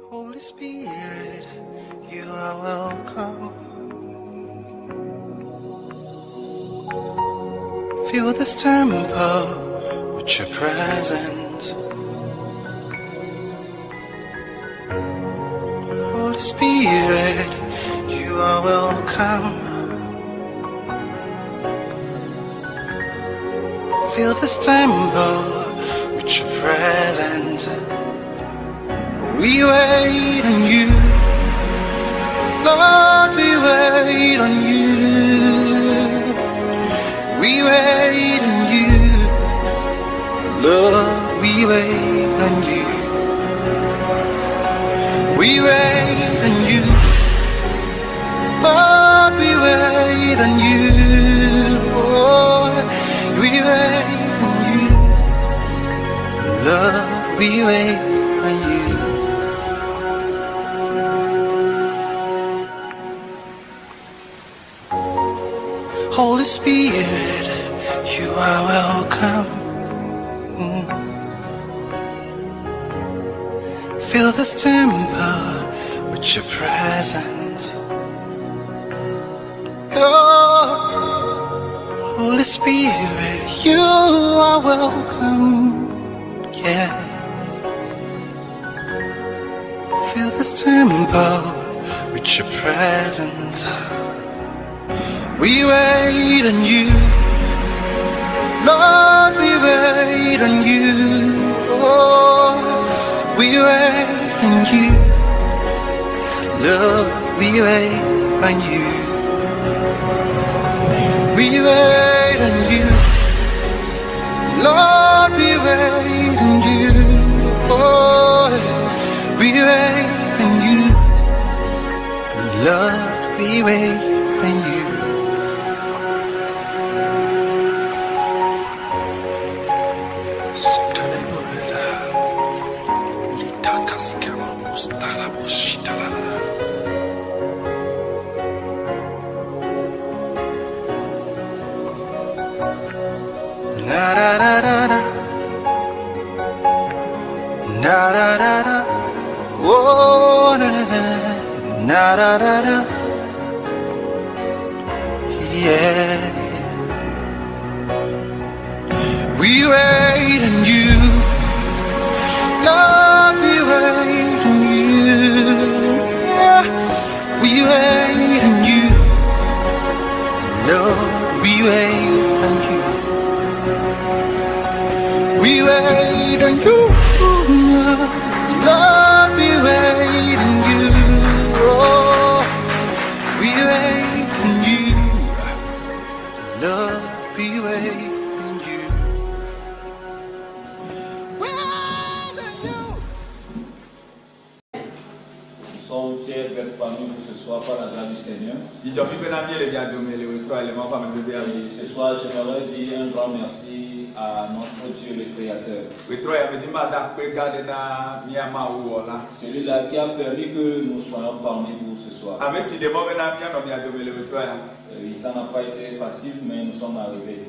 Holy Spirit, you are welcome. Fill this temple with your presence. Holy Spirit, you are welcome. Fill this temple with your presence. We wait on you, Lord, we wait on you. We wait on you, Lord, we wait on you. We wait on you, Lord, we wait on you. Oh, we wait on you, Lord, we wait on you. Holy Spirit, you are welcome. Fill this temple with your presence. Oh, Holy Spirit, you are welcome. Yeah. Fill this temple with your presence. We wait on you, Lord, we wait on you. Oh, we wait on you, Lord, we wait on you. We wait on you, Lord, we wait on you. Oh, we wait on you, Lord, we wait on you. Na da da da da, na da da da, oh na na da da da, yeah. We wait on you, Lord, we wait on you, yeah. We wait on you, Lord, we wait on you. We wait on you, Lord, we wait on you. Oh, we wait on you, Lord, we wait on you. Wait on you. Nous sommes fiers d'être parmi vous ce soir par la grâce du Seigneur. Et ce soir, j'aimerais dire un grand merci à notre Dieu le Créateur. Celui-là qui a permis que nous soyons parmi vous ce soir. Il ça n'a pas été facile, mais nous sommes arrivés.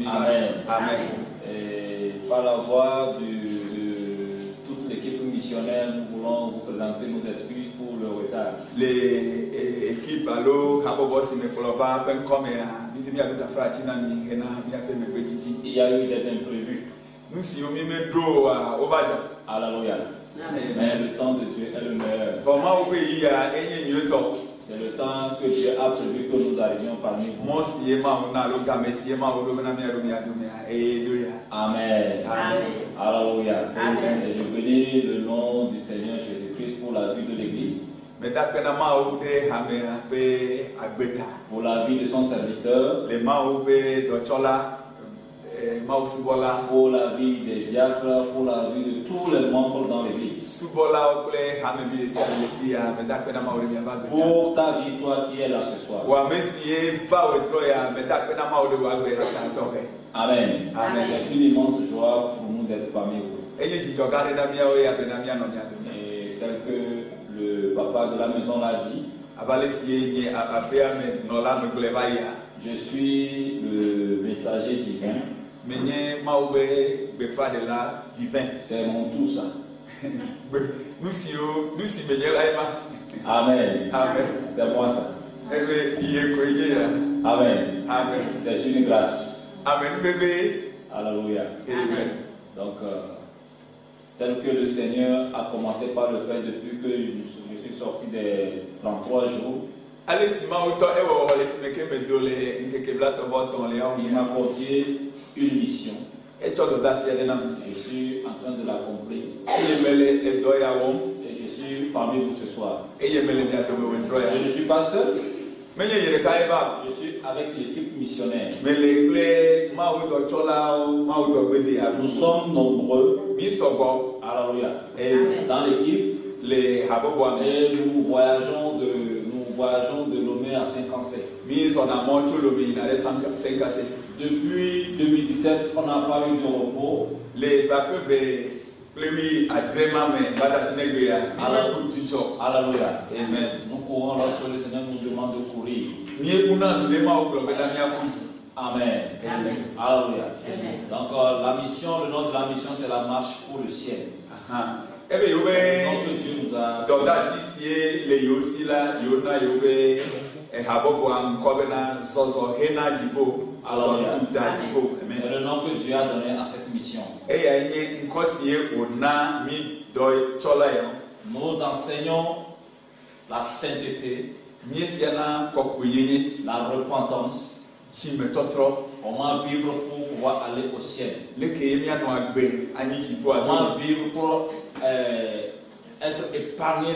Amen. Amen. Et par la voix de toute l'équipe missionnaire, nous voulons vous présenter nos excuses pour le retard. Les équipes allo Habobosi Mekolova Il y a eu des imprévus. Nous si on met do Ovaja. Alléluia. Mais le temps de Dieu est le meilleur. C'est le temps que Dieu a prévu que nous arrivions parmi vous. Amen. Alléluia. Et je bénis le nom du Seigneur Jésus-Christ pour la vie de l'Église. Pour la vie de son serviteur. Pour la vie des diacres, pour la vie de tous les membres dans l'église. Pour ta vie, toi qui es là ce soir. Amen. C'est une immense joie pour nous d'être parmi vous. Et tel que le papa de la maison l'a dit, je suis le messager divin. C'est mon tout ça. Nous si meilleur aïma. Amen. Amen. C'est moi ça. Amen. Amen. C'est une grâce. Amen bébé. Alléluia. Amen. Donc, tel que le Seigneur a commencé par le faire depuis que je suis sorti des 33 jours, Allez si ma auto e wo les meke me dole nkeke blato boton le il m'a confié une mission. Et tu dois d'assurer là. Je suis en train de l'accomplir. Et je suis parmi vous ce soir. Je Je ne suis pas seul. Je suis avec l'équipe missionnaire. Nous sommes nombreux. Alléluia. Dans l'équipe. Et nous voyageons de Lomé à Saint-Cancel. Depuis 2017, on n'a pas eu de repos. Alléluia. Amen. Nous courons lorsque le Seigneur nous demande de courir. Amen. Amen. Alléluia. Amen. Donc la mission, le nom de la mission, c'est la marche pour le ciel. Donc Dieu nous a. C'est le nom que Dieu a donné à cette mission. Nous enseignons la sainteté, la repentance, comment vivre pour pouvoir aller au ciel. Comment vivre pour être épargné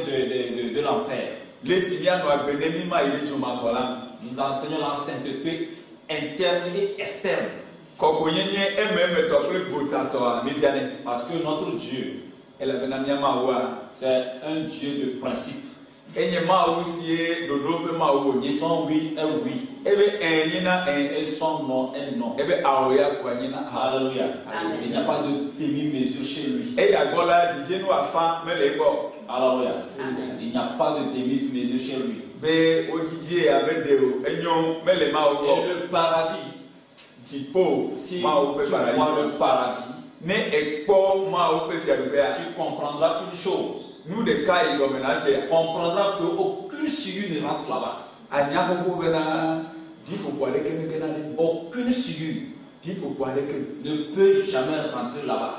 de l'enfer. Nous enseignons la sainteté interne et externe. Parce que notre Dieu, c'est un Dieu de principe. Son oui est oui. Et son non est non. Alléluia. Il n'y a pas de demi-mesure chez lui. Alléluia. Il n'y a pas de demi-mesure chez lui. Et le paradis, si tu vois le paradis, tu comprendras une chose. Tu comprendras qu'aucune cellule ne rentre là-bas. Aucune cellule ne peut jamais rentrer là-bas.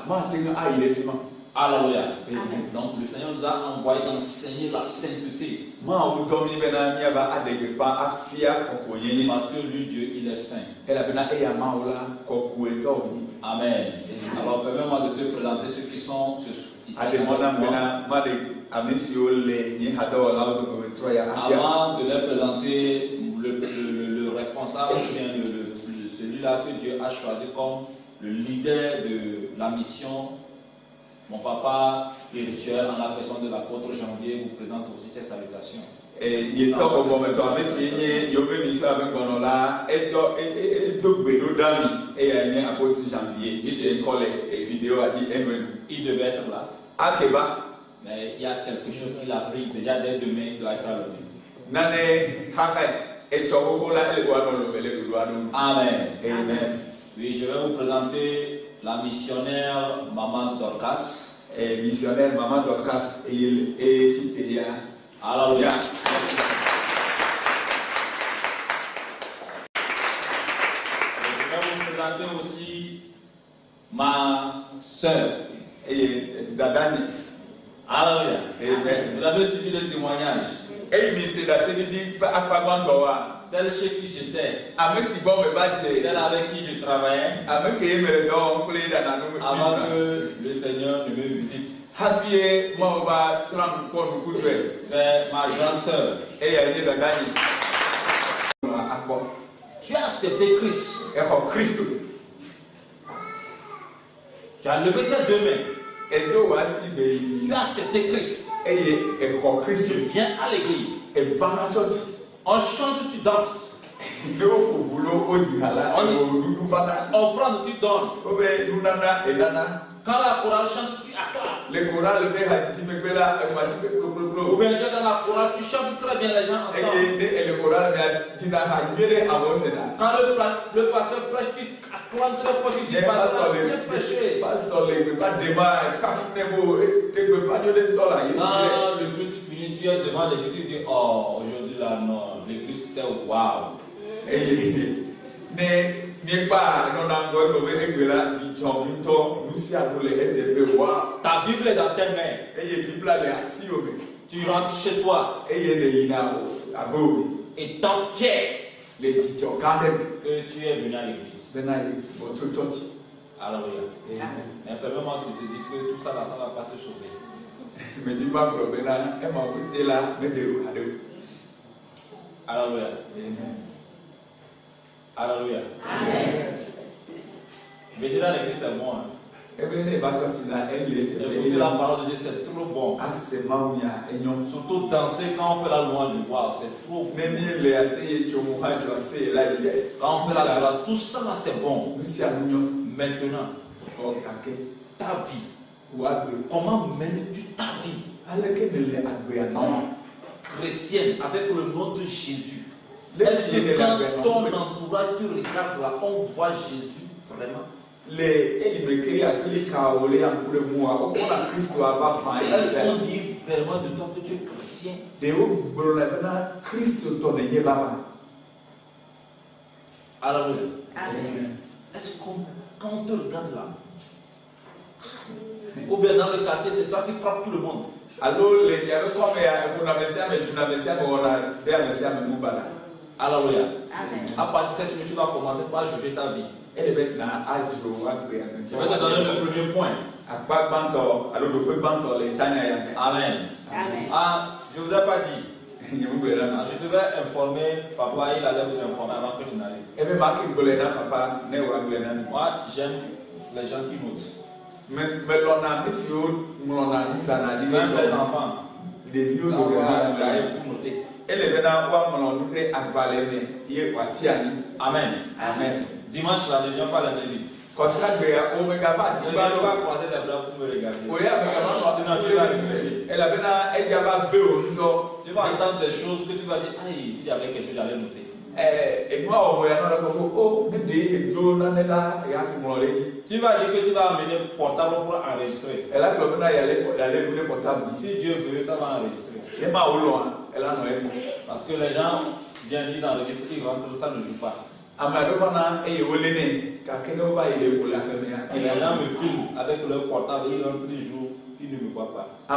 Alléluia. Donc le Seigneur nous a envoyé d'enseigner la sainteté. Parce que lui, Dieu, il est saint. Amen. Alors permets-moi de te présenter ceux qui sont ici. Avant de leur présenter le responsable, celui-là que Dieu a choisi comme le leader de la mission, mon papa spirituel en la personne de l'apôtre Janvier vous présente aussi ses salutations. Il devait être là. Mais il y a quelque chose qu'il a pris. Déjà dès demain, il doit être à l'honneur. Amen. Amen. Oui, je vais vous présenter la missionnaire Maman Dorcas. Missionnaire Maman Dorcas et Chitéia. Alléluia. Je vais vous présenter aussi ma soeur. Dadani. Alléluia. Amen. Vous avez suivi le témoignage. Celle chez qui j'étais. Celle avec qui je travaillais. Avant que le Seigneur ne me visite. C'est ma grande soeur. Tu as accepté Christ. Tu as levé tes deux mains. Tu as accepté Christ. Tu viens à l'église. On chante, tu danses. Offrande, tu donnes. Quand la chorale chante, tu acclames. Ou bien tu es dans la chorale, tu chantes très bien, les gens entendent. Quand le pasteur prêche, tu acclames très fort, tu dis pasteur, viens prêcher. Quand le culte finit, tu es devant l'église, tu dis, oh, aujourd'hui là, non, l'église c'était waouh. Ta Bible est dans tes mains. Tu rentres chez toi étant fier que tu es venu à l'église. Alléluia. Mais permets-moi de te dire que tout ça, là, ça ne va pas te sauver. Alléluia. Alléluia. Venir à l'église, c'est bon. Écouter la parole de Dieu, c'est trop bon. Surtout danser quand on fait la louange du roi, c'est trop bon. Quand on fait la louange, tout ça là, c'est bon. Maintenant, ta vie, comment mènes-tu ta vie chrétienne avec le nom de Jésus? Est-ce que quand ton entourage te regarde là, on voit Jésus vraiment? Est-ce qu'on dit vraiment de toi que tu es chrétien? Alors, est-ce qu'on, quand on te regarde là, ou bien dans le quartier, c'est toi qui frappes tout le monde? Alléluia. À partir de cette minute, tu vas commencer par juger ta vie. Je vais te donner le premier point. Amen. Ah, je vous ai pas dit. Je devais informer papa, il allait vous informer avant que je n'arrive. Moi, j'aime les gens qui notent. Même les enfants. Pour noter. Amen. Amen. Dimanche là, ne viens pas la main vite. Ne viens pas croiser les bras pour me regarder. Sinon tu vas regretter. Tu vas entendre des choses que tu vas dire, aïe, s'il y avait quelque chose, j'allais noter. Tu vas dire que tu vas amener portable pour enregistrer. Si Dieu veut, ça va enregistrer. Parce que les gens viennent, ils enregistrent, ils rentrent, ça ne joue pas. Et les gens me filment avec leur portable, ils rentrent, ils jouent, ils ne me voient pas. Ils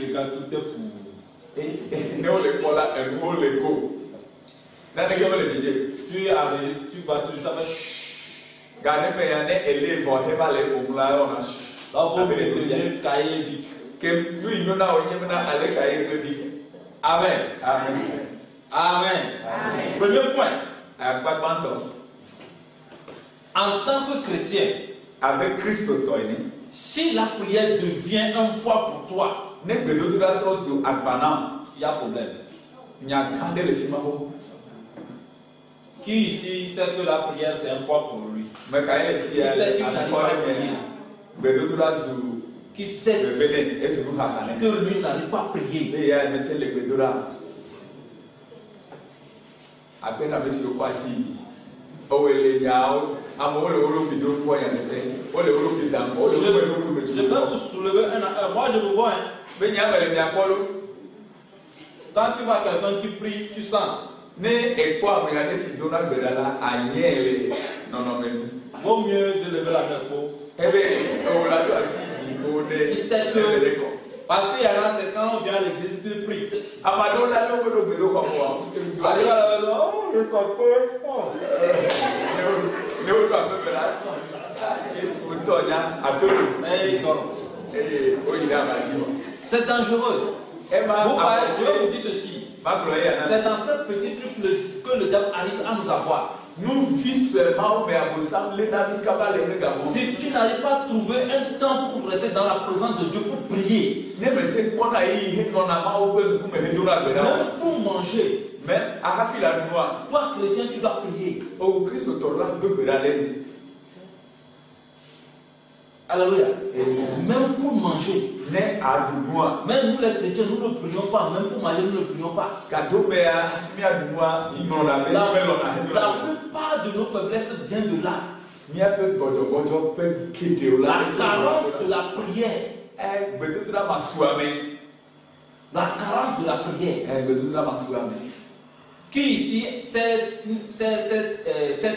regardent, tout est fou. Tu enregistres, tu vas toujours, ça va chut. Là, vous mettez cahier bic. Amen. Amen. Amen. Amen. Premier point. En tant que chrétien, avec Christ, si la prière devient un poids pour toi, il y a problème. Qui ici sait que la prière c'est un poids pour lui? Qui sait qu'il n'arrive pas à prier? Qui sait que lui n'arrive pas à prier? Je peux vous soulever un à un. Moi je vous vois. Quand tu vois quelqu'un qui prie, tu sens. Vaut mieux de lever la main pour. Qui sait que. Parce qu'il y en a, c'est quand on vient à l'église qu'il prie. C'est dangereux. Je vais vous dire ceci. C'est dans cette petite truc que le diable arrive à nous avoir. Si tu n'arrives pas à trouver un temps pour rester dans la présence de Dieu pour prier, même pour manger, toi chrétien tu dois prier. Alléluia. Même pour manger. Même nous les chrétiens, nous ne prions pas. Même pour manger, nous ne prions pas. La plupart de nos faiblesses viennent de là. La carence de la prière. La carence de la prière. Qui ici s'est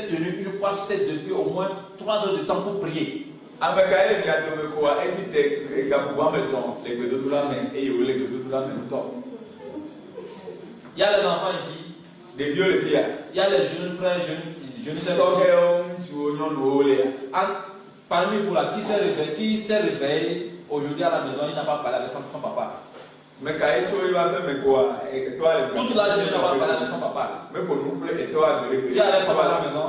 tenu une fois sur 7 depuis au moins 3 heures de temps pour prier? Il y a les enfants ici. Des vieux les filles. Il y a les jeunes frères, jeunes sœurs. Parmi vous là, qui s'est réveillé aujourd'hui à la maison, il n'a pas parlé avec son papa. Mais quand il va faire mais quoi? Toute la journée, il n'a pas parlé avec son papa. Mais pour nous, tu es avec papa à la maison.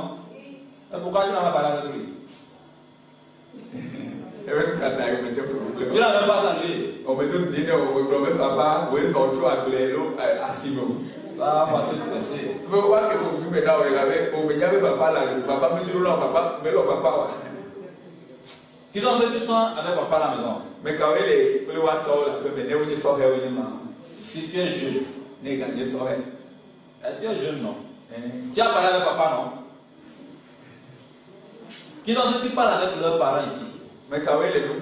Et pourquoi tu n'as pas parlé avec lui? Tu n'as même pas salué. On me donne dîner, on me promet papa, où est son tour à Blélo, à Simon. Ah, va te fesser. Mais voir que vous me donnez, on me dit papa là, papa me dit non, papa, mais le papa. Qui sont ceux qui sont avec papa à la maison? Mais quand il est, le water, mais si tu es jeune, tu es jeune, non? Tu as parlé avec papa, non? Qui sont ceux qui parlent avec leurs parents ici? Mais quand il est, nous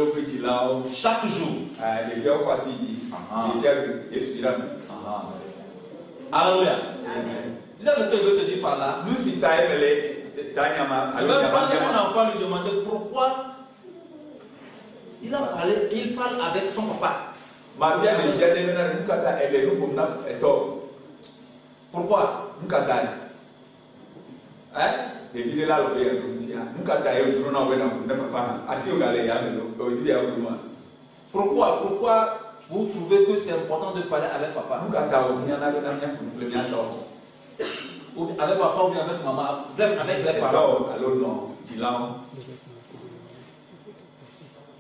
petit là, chaque jour. Les vieux quoi s'y dit, ici avec Alléluia. C'est ça ce que je veux te dire par là. Nous, si tu as aimé, je vais prendre un enfant lui demander pourquoi il parle avec son papa. Pourquoi? Hein? Pourquoi vous trouvez que c'est important de parler avec papa? Ou avec papa ou bien avec maman? Avec les parents?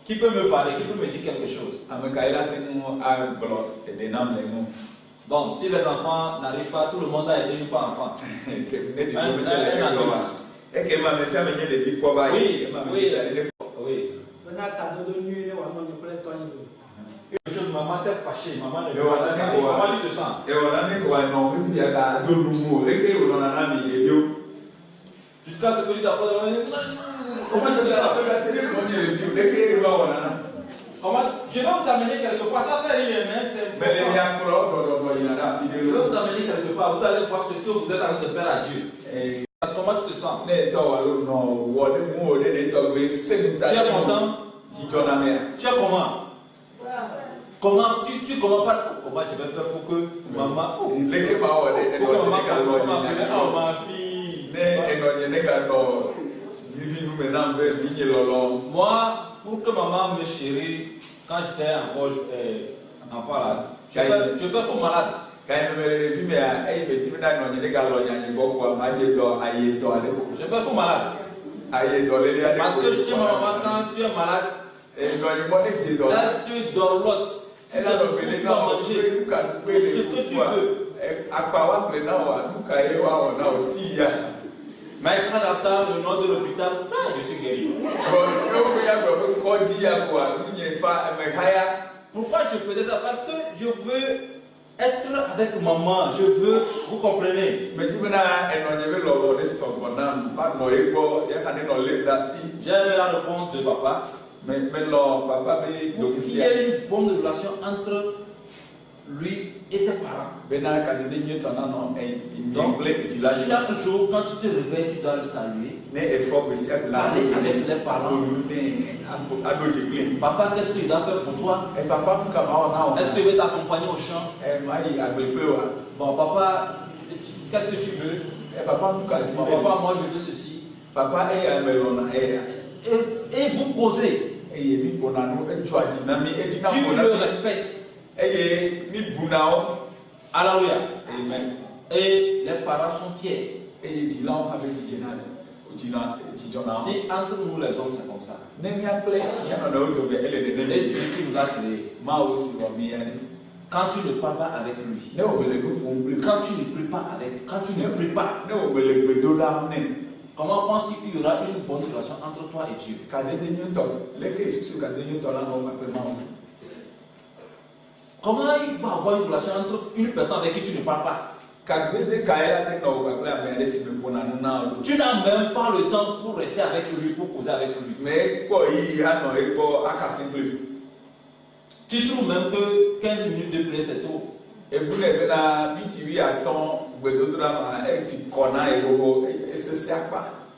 Qui peut me parler? Qui peut me dire quelque chose? Bon, si les enfants n'arrivent pas, tout le monde a été une fois enfant. Oui. Maman s'est fâchée, maman ne veut pas parler. Comment tu te sens? Jusqu'à ce que tu t'apprends. Comment tu te sens? Je vais vous amener quelque part. Ça fait rien, c'est important. Je vais vous amener quelque part. Vous allez voir ce que vous êtes en train de faire à Dieu. Comment tu te sens? Tu es content? Tu es comment? Comment tu comment pas? Comment je vais faire pour que maman ma fille. Moi, pour que maman me chérie, quand j'étais encore enfant là, je fais faux malade. Je fais faux malade. Parce que chez ma maman, quand tu es malade, elle te dorlote. Si c'est le food, tu vas manger. Ce que tu veux. Mais quand j'entends le nom de l'hôpital, je suis guéri. Pourquoi je faisais ça? Parce que je veux être avec maman. Je veux, vous comprenez? J'ai aimé la réponse de papa. Pour qu'il y ait une bonne relation entre lui et ses parents. Donc, chaque jour, quand tu te réveilles, tu dois le saluer. Parler avec les parents. Papa, qu'est-ce qu'il doit faire pour toi? Est-ce qu'il veut t'accompagner au champ? Bon, papa, qu'est-ce que tu veux? Bon, papa, moi je veux ceci. Et vous causez. Tu le respectes. Alléluia. Amen. Et les parents sont fiers. Si entre nous les hommes c'est comme ça. Et Dieu qui nous a créés. Quand tu ne parles pas avec lui, quand tu ne pries pas avec, quand tu ne pries pas, comment penses-tu qu'il y aura une bonne relation entre toi et Dieu? Comment il va avoir une relation entre une personne avec qui tu ne parles pas? Tu n'as même pas le temps pour rester avec lui, pour causer avec lui. Tu trouves même que 15 minutes de prière c'est trop.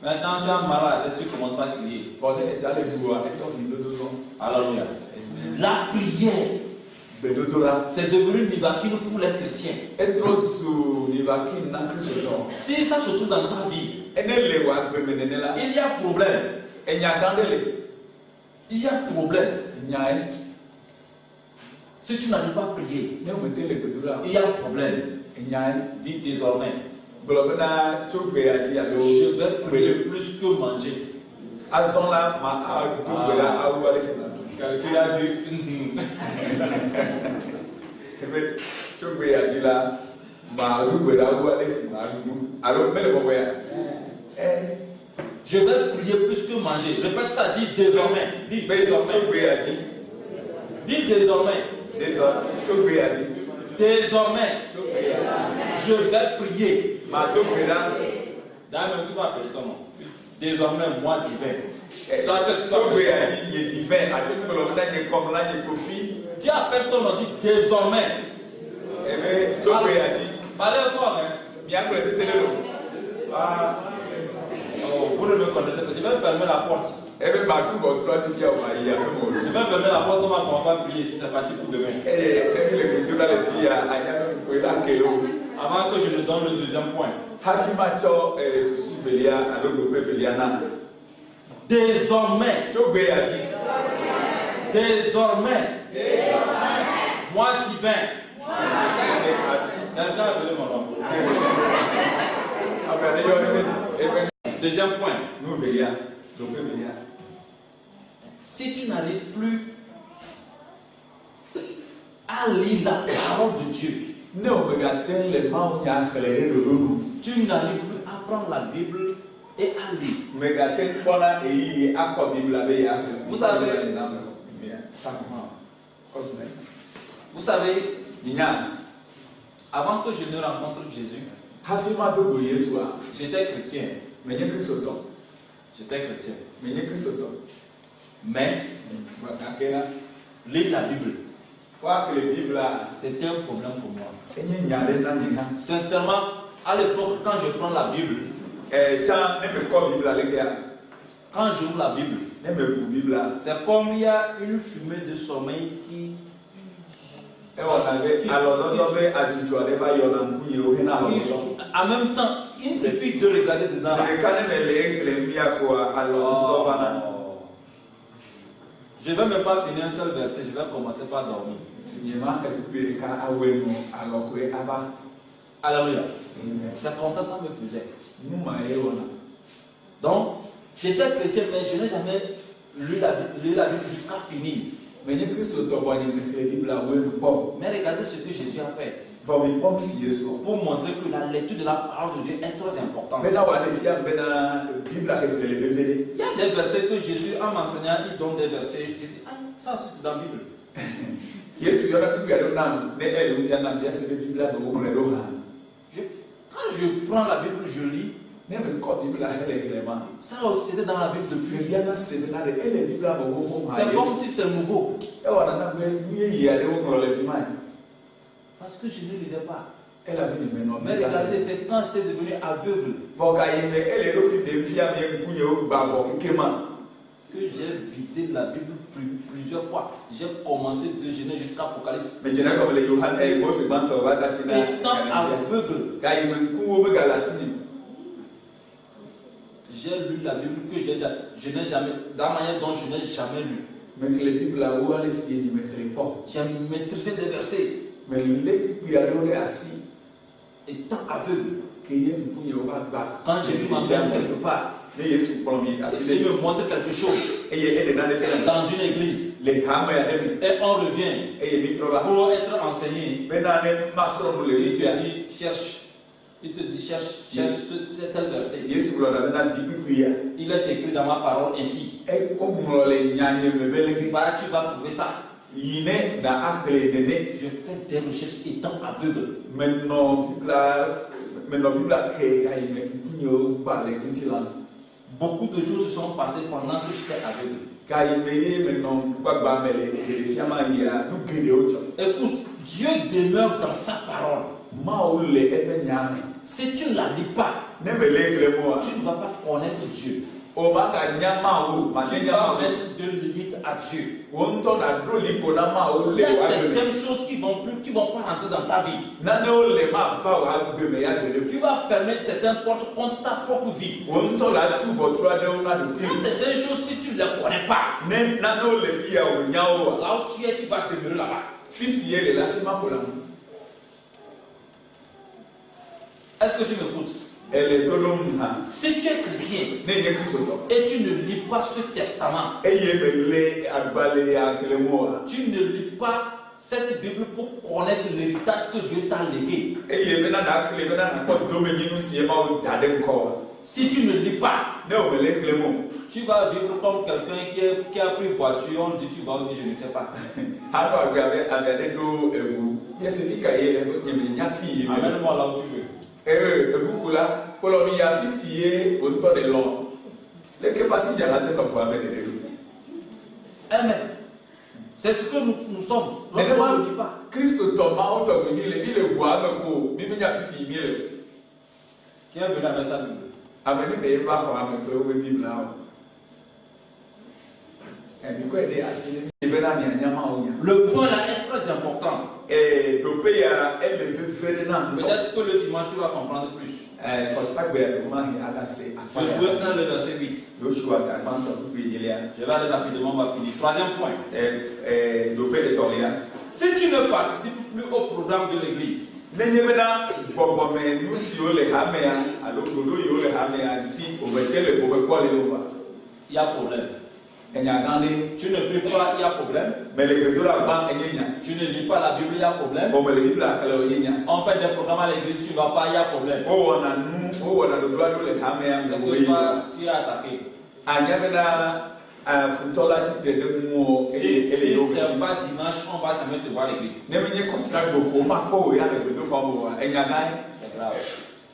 Maintenant tu as mal à la tête, tu commences pas à crier. Alléluia. La prière, c'est devenu Nivakin pour les chrétiens. Si ça se trouve dans ta vie, il y a problème. Il y a problème. Si tu n'arrives pas à prier, il y a problème. Dis désormais, je vais prier plus que manger. Quelqu'un a dit, je vais prier plus que manger. Répète ça, dis désormais. Dis désormais. Dis désormais. Désormais, je vais prier. D'ailleurs, tu vas appeler ton nom. Désormais, moi divin. Tu appelles ton nom, dis désormais. Parlez fort, hein. Vous ne me connaissez pas. Je vais fermer la porte. Je vais fermer la porte, on va pas prier si c'est parti pour demain. Avant que je ne donne le deuxième point. Désormais. Désormais. Moi divin. Quelqu'un a appelé mon nom. Deuxième point. Si tu n'arrives plus à lire la parole de Dieu, tu n'arrives plus à prendre la Bible et à lire. Vous savez, avant que je ne rencontre Jésus, j'étais chrétien. J'étais chrétien. Mais lire la Bible, c'était un problème pour moi. Sincèrement, à l'époque, quand je prends la Bible, quand j'ouvre la Bible, c'est comme il y a une fumée de sommeil qui en même temps, il suffit de regarder dedans. Je ne vais même pas finir un seul verset, je vais commencer par dormir. Alléluia. C'est comme ça me faisait. Donc, j'étais chrétien, mais je n'ai jamais lu la Bible jusqu'à finir. Mais regardez ce que Jésus a fait. Pour montrer que la lecture de la parole de Dieu est très importante. Il y a des versets que Jésus, en m'enseignant, il donne des versets. Il dit, ah, ça c'est dans la Bible. Quand je prends la Bible, je lis. Ça aussi c'était dans la Bible depuis. C'est comme si c'est nouveau. Parce que je ne lisais pas. Mais regardez, c'est quand j'étais devenu aveugle que j'ai vidé la Bible plusieurs fois. J'ai commencé de Genèse jusqu'à Apocalypse. Étant aveugle, j'ai lu la Bible que je n'ai jamais, dans la manière dont je n'ai jamais lu. J'ai maîtrisé des versets. Étant aveugle, quand j'ai vu ma mère quelque part, il me montre quelque chose dans une église et on revient pour être enseigné. Il te dit cherche tel verset. Il est écrit dans ma parole ainsi. Tu vas trouver ça. yine na akele nene. Je fais des recherches étant aveugle. Maintenant Bible ke ka yine kunyo bale kuntilan. Beaucoup de choses se sont passées pendant que j'étais aveugle. Ka yine maintenant ba mele de fiama ya du gede ojo. Écoute, Dieu demeure dans sa parole. Ma ole ebe nyame. Si tu ne la lis pas, Ne me le mo. tu ne vas pas connaître Dieu. O ma ga nyama o, ma Tu nyama vas mettre de limites à Dieu. wonto na do lipo na ma ole Il y a wa certaines choses qui vont pas rentrer dans ta vie. na ne ole ma fa wa gbe me ya gbe. Tu vas fermer certaines portes contre ta propre vie. Wonto la tu botra de una de Il y a Christ. certaines choses, si tu ne les connais pas, Ne na no le fi ya o nyawo. là où tu es, tu vas demeurer là-bas. Fils yele la fi ma ko la. Est-ce que tu m'écoutes? Elle est tolom ha. Si tu es chrétien Ne ye Christ to. et tu ne lis pas ce testament, Eye me le agbale ya kele mo. tu ne lis pas cette Bible pour connaître l'héritage que Dieu t'a légué. Eye me na kele me na ko do me nyinu si e ma o dade ko. Si tu ne lis pas, Ne o me le kele mo. tu vas vivre comme quelqu'un qui a pris voiture, on dit tu vas, on dit je ne sais pas. Ha ba gbe ave do ewu. Yes fi ka ye le me nya fi ye. Amène-moi là où tu veux. Ebukula kolomi ya fisiye onto de long. Leke pasi ya la te no kwa mene de. Amen. C'est ce que nous sommes. Mais Lorsqu'on ne lit pas. Christ Thomas auto me ni le voix me ko mi me ya fisi mi le. Qui est venu avec sa Bible? Amene be ba ko ame fe we Bible na. E bi ko de asile mi be na ni anyama o nya. Le point là est très important. E do pe ya elle veut faire na. Peut-être que le dimanche tu vas comprendre plus. For ça que ma hi agase. Josué 1, le verset 8. Joshua ta kwanto bi dilia. Je vais aller rapidement, on va finir. Troisième point. Do pe de toria. Si tu ne participes plus au programme de l'église, Nenye bena bobo me nusi ole hamea alo godo yo le hamea si obekele bobe kwa le loba. il y a problème. Enya gande Tu ne pries pas, il y a problème. mele gedora ba enyenya. Tu ne lis pas la Bible, il y a problème. Bo mele bibla kala enyenya. On fait des programmes à l'église, tu ne vas pas, il y a problème. O wona nu o wona do do le hamea C'est mwe. que toi, tu es attaqué. Anya bena funtola ti te de mu Si ele yo. ce n'est pas dimanche, on ne va jamais te voir à l'église. Ne menye considère beaucoup ma ko ya le gedo ko mo enya gai. C'est grave.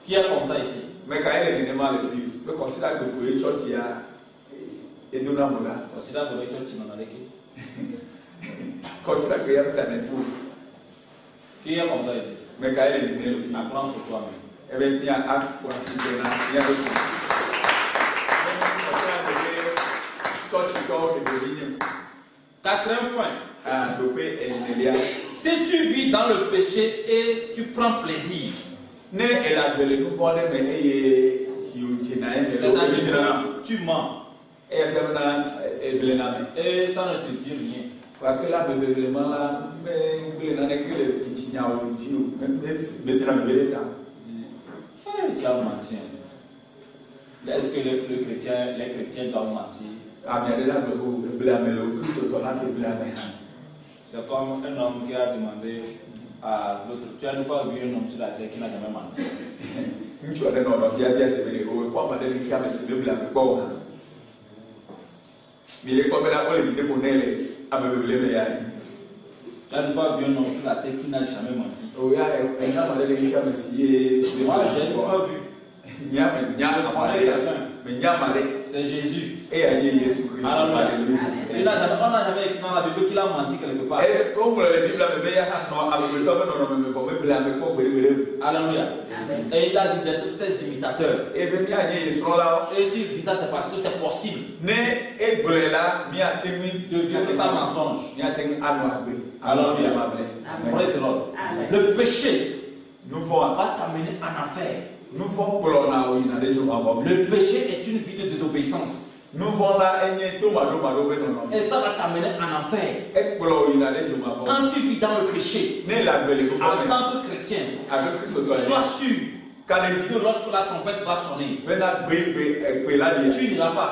Qui est comme ça ici? Me ka ele ne ma le fi. Me considère beaucoup e church ya eduna mola. Considère que le church tu n'en as qui? Considère que ya tane pour. Qui est comme ça ici? Me ka ele ne le fi. Apprends pour toi-même. Ebe mia akwasi tena ya wetu. Quatrième point. Si Si tu vis dans le péché et tu prends plaisir, c'est-à-dire tu mens, et ça ne te dit rien. Tu as menti. Est-ce que les chrétiens doivent mentir? C'est comme un homme qui a demandé à l'autre. Tu as une fois vu un homme sur la terre qui n'a jamais menti. Tu as une fois vu un homme sur la terre qui n'a jamais menti. Moi, j'ai une fois vu. C'est Jésus. Alléluia. On n'a jamais écrit dans la Bible qu'il a menti quelque part. Alléluia. Et il a dit d'être ses imitateurs. Et s'il dit ça, c'est parce que c'est possible de vivre sans mensonge. Alléluia. Praise the Lord. Le péché va t'amener en enfer. Le péché est une vie de désobéissance. Et ça va t'amener en enfer. Quand tu vis dans le péché, en tant que chrétien, sois sûr que lorsque la trompette va sonner, tu n'iras pas.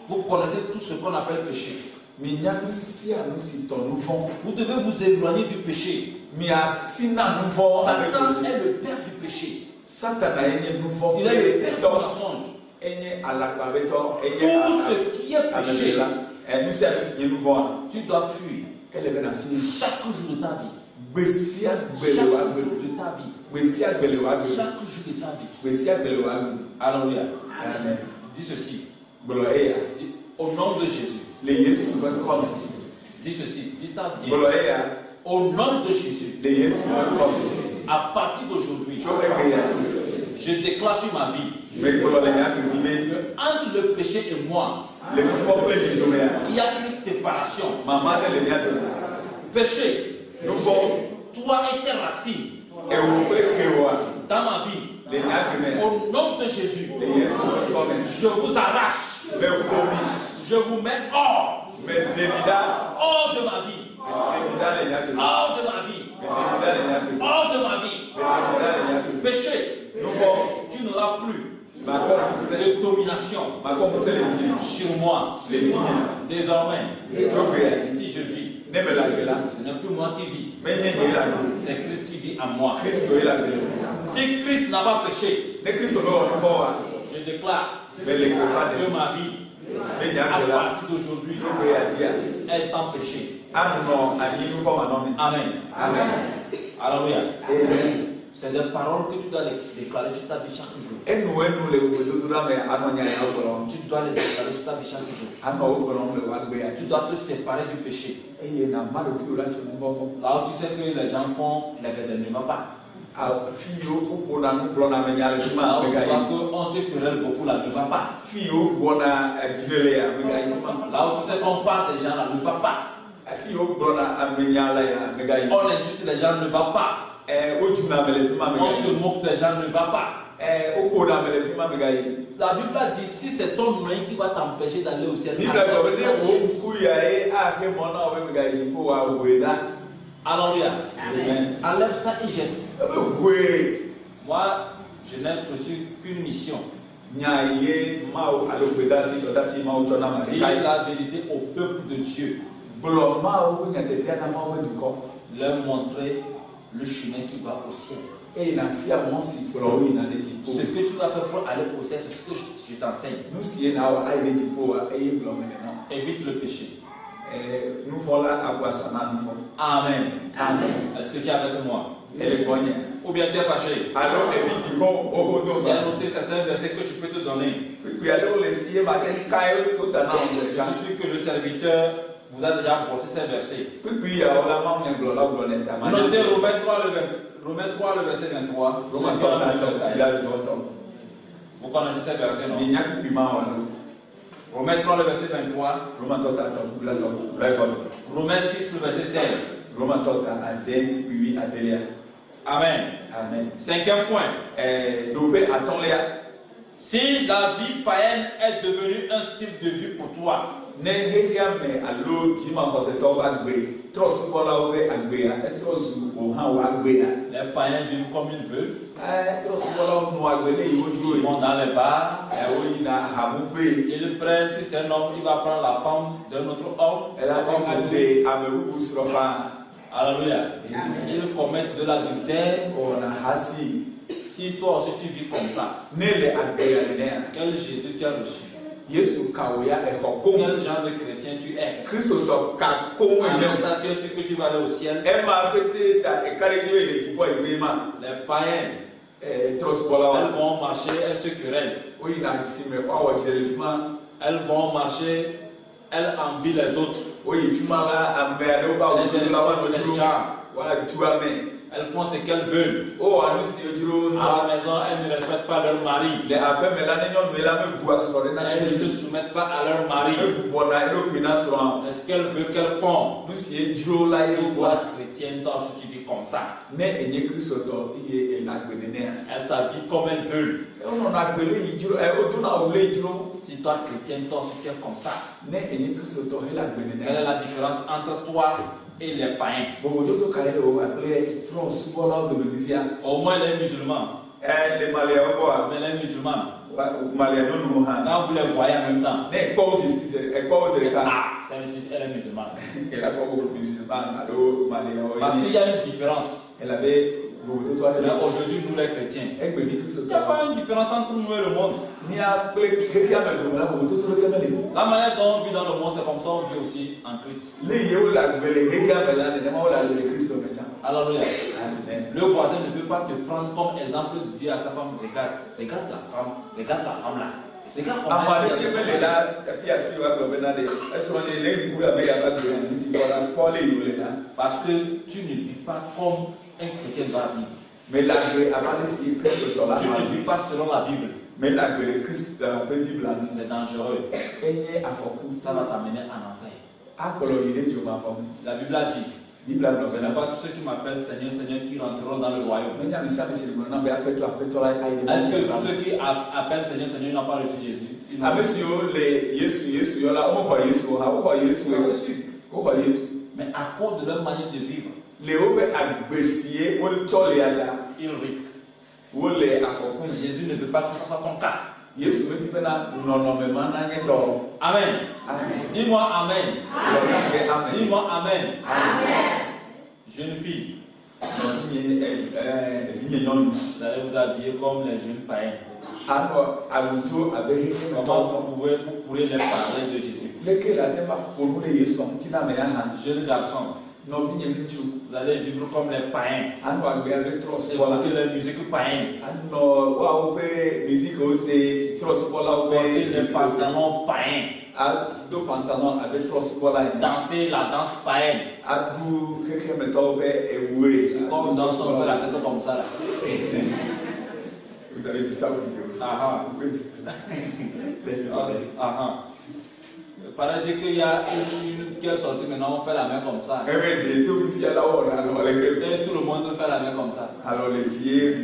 Vous connaissez tout ce qu'on appelle péché. Vous devez vous éloigner du péché. Satan est le père du péché. Il est le père du mensonge. Tout ce qui est péché, nous tu dois fuir chaque jour de ta vie. Chaque jour de ta vie. Chaque jour de ta vie. Alléluia. Amen. Dis ceci. Gloria. Dis, au nom de Jésus. Le Yesu welcome. Dis ceci. Dis ça bien. Gloria. Au nom de Jésus. Le Yesu welcome. À partir d'aujourd'hui, Gloria. je déclare sur ma vie Mais Gloria que entre le péché et moi, le pouvoir plein de Gloria. il y a une séparation. Maman de l'État. Péché, Nous vont toi et tes racines et vous que dans ma vie, les Niagara. au nom de Jésus, Le Yesu welcome. je vous arrache. Mais vous tombez. Je vous mets hors, Mais David. hors de ma vie, hors de ma vie, hors de ma vie. Péché, tu n'auras plus de domination sur moi. Désormais, si je vis, ce n'est plus moi qui vis, c'est Christ qui vit en moi. Si Christ n'a pas péché, je déclare que ma vie, à partir d'aujourd'hui, est sans péché. Amen. Alléluia. C'est des paroles que tu dois déclarer sur ta vie chaque jour. Tu dois les déclarer sur ta vie chaque jour. Tu dois te séparer du péché. Là où tu sais que les gens font les vedets ne va pas. Là où tu vois qu'on se querelle beaucoup, là ne va pas. Là où tu sais qu'on parle des gens, là ne va pas. On insulte les gens, ne va pas. On se moque des gens, ne va pas. La Bible a dit, si c'est ton œil qui va t'empêcher d'aller au ciel, alléluia. Enlève ça et jette. Moi, je n'ai reçu qu'une mission. Dire la vérité au peuple de Dieu. Leur montrer le chemin qui va au ciel. Ce que tu dois faire pour aller au ciel, c'est ce que je t'enseigne. Évite le péché. Amen. Amen. Est-ce que tu es avec moi? Ou bien tu es fâché? J'ai noté certains versets que je peux te donner. Je suis sûr que le serviteur vous a déjà brossé ces versets. Notez Romains 3, le verset 23. Vous connaissez ces versets, non? Romains 3, le verset 23. Romains 6, le verset 16. Amen. Amen. Cinquième point. Si la vie païenne est devenue un style de vie pour toi, les païens vivent comme ils veulent. Ils vont dans les bars. Ils prennent, si c'est un homme, il va prendre la femme d'un autre homme. Alléluia. Ils commettent de l'adultère. Si toi aussi tu vis comme ça, quel Jésus tu as reçu? Quel genre de chrétien tu es? Avec ça, tu es sûr que tu vas aller au ciel. Les païens, elles vont marcher, elles se querellent. Elles vont marcher, elles envient les autres. Elles font ce qu'elles veulent. À la maison, elles ne respectent pas leur mari. Elles ne se soumettent pas à leur mari. C'est ce qu'elles veulent qu'elles font. Si toi, chrétienne, toi aussi tu vis comme ça. Elles s'habillent comme elles veulent. Si toi, chrétienne, toi aussi tu es comme ça. Quelle est la différence entre toi et les païens? Au moins les musulmans. Mais les musulmans, quand vous les voyez en même temps, celle-ci elle est musulmane. Parce qu'il y a une différence. Mais aujourd'hui, nous les chrétiens, il n'y a pas une différence entre nous et le monde. La manière dont on vit dans le monde, c'est comme ça on vit aussi en Christ. Alléluia. Le voisin ne peut pas te prendre comme exemple, dire à sa femme, regarde la femme là. Regarde comment elle est. Parce que tu ne vis pas comme un chrétien doit vivre. Tu ne vis pas selon la Bible. C'est dangereux. Ça va t'amener en enfer. La Bible a dit, ce n'est pas tous ceux qui m'appellent Seigneur, Seigneur qui rentreront dans le royaume. Est-ce que tous ceux qui appellent Seigneur, Seigneur n'ont pas reçu Jésus? Mais à cause de leur manière de vivre, ils risquent. Jésus ne veut pas que ce soit ton cas. Amen. Dis-moi Amen. Dis-moi Amen. Jeune fille, vous allez vous habiller comme les jeunes païens. Comment vous pourrez les parler de Jésus? Jeune garçon, vous allez vivre comme les païens. Écouter la musique païenne. Porter les pantalons païens. Danser la danse païenne. Quand on danse, on fait la tête comme ça là. Vous avez dit ça au vidéo. Paraît dire qu'il y a une qui est sortie, maintenant on fait la main comme ça. Et tout le monde fait la main comme ça. Alors les tiers,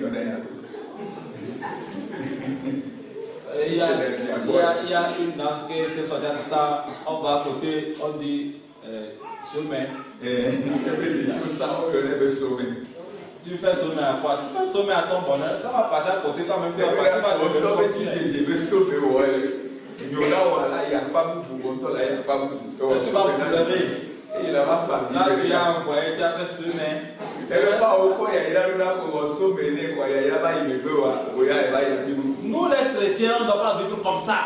il y a une danse qui était sortie à tout ça. On va à côté, on dit sommet. Tu fais sommet à quoi? Tu fais sommet à ton bonheur. Ça va passer à côté toi-même. Tu vas là, tu as envoyé, tu as fait sommet. Nous les chrétiens, on ne doit pas vivre comme ça.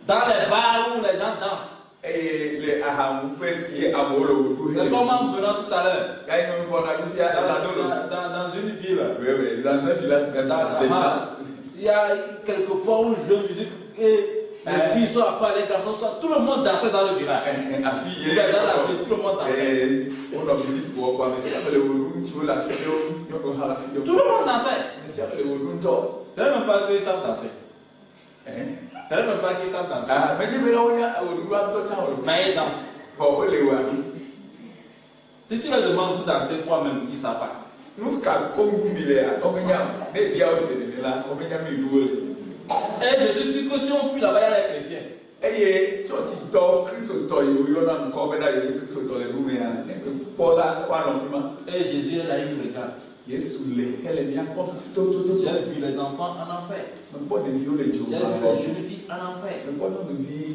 Dans les bars où les gens dansent. C'est comme en venant tout à l'heure. Dans une ville. Il y a quelque part où je musique et les filles sont après, les garçons sont. Tout le monde dansait dans le village. Tout le monde dansait. Tout le monde dansait. C'est même pas qu'ils savent danser. C'est même pas qu'ils savent danser. Mais ils dansent. Si tu leur demandes vous danser quoi-même, ils ne savent pas. Et je suis sûr que si on fuit là-bas, il y a les chrétiens. Et Jésus est là, il nous regarde. J'ai vu les enfants en enfer. J'ai vu les jeunes filles en enfer.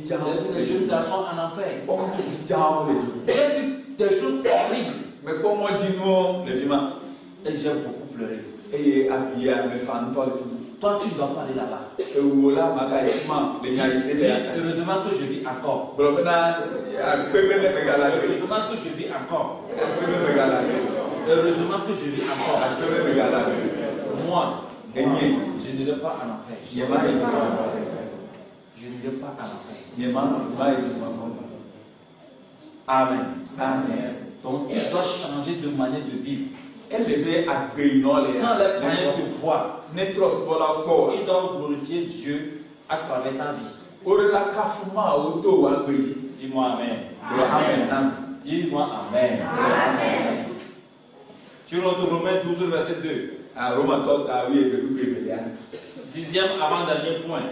J'ai vu les jeunes garçons en enfer. J'ai vu des choses horribles. Et j'ai beaucoup pleuré. Toi, tu ne dois pas aller là-bas. Heureusement que je vis encore. Heureusement que je vis encore. Heureusement que je vis encore. Moi, je n'irai pas en enfer. Je n'irai pas en enfer. Amen. Donc, tu dois changer de manière de vivre. Quand les païens te voient, ils doivent glorifier Dieu à travers ta vie. Dis-moi Amen. Dis-moi Amen. Tu rentres Romains 12, verset 2. Sixième avant-dernier point.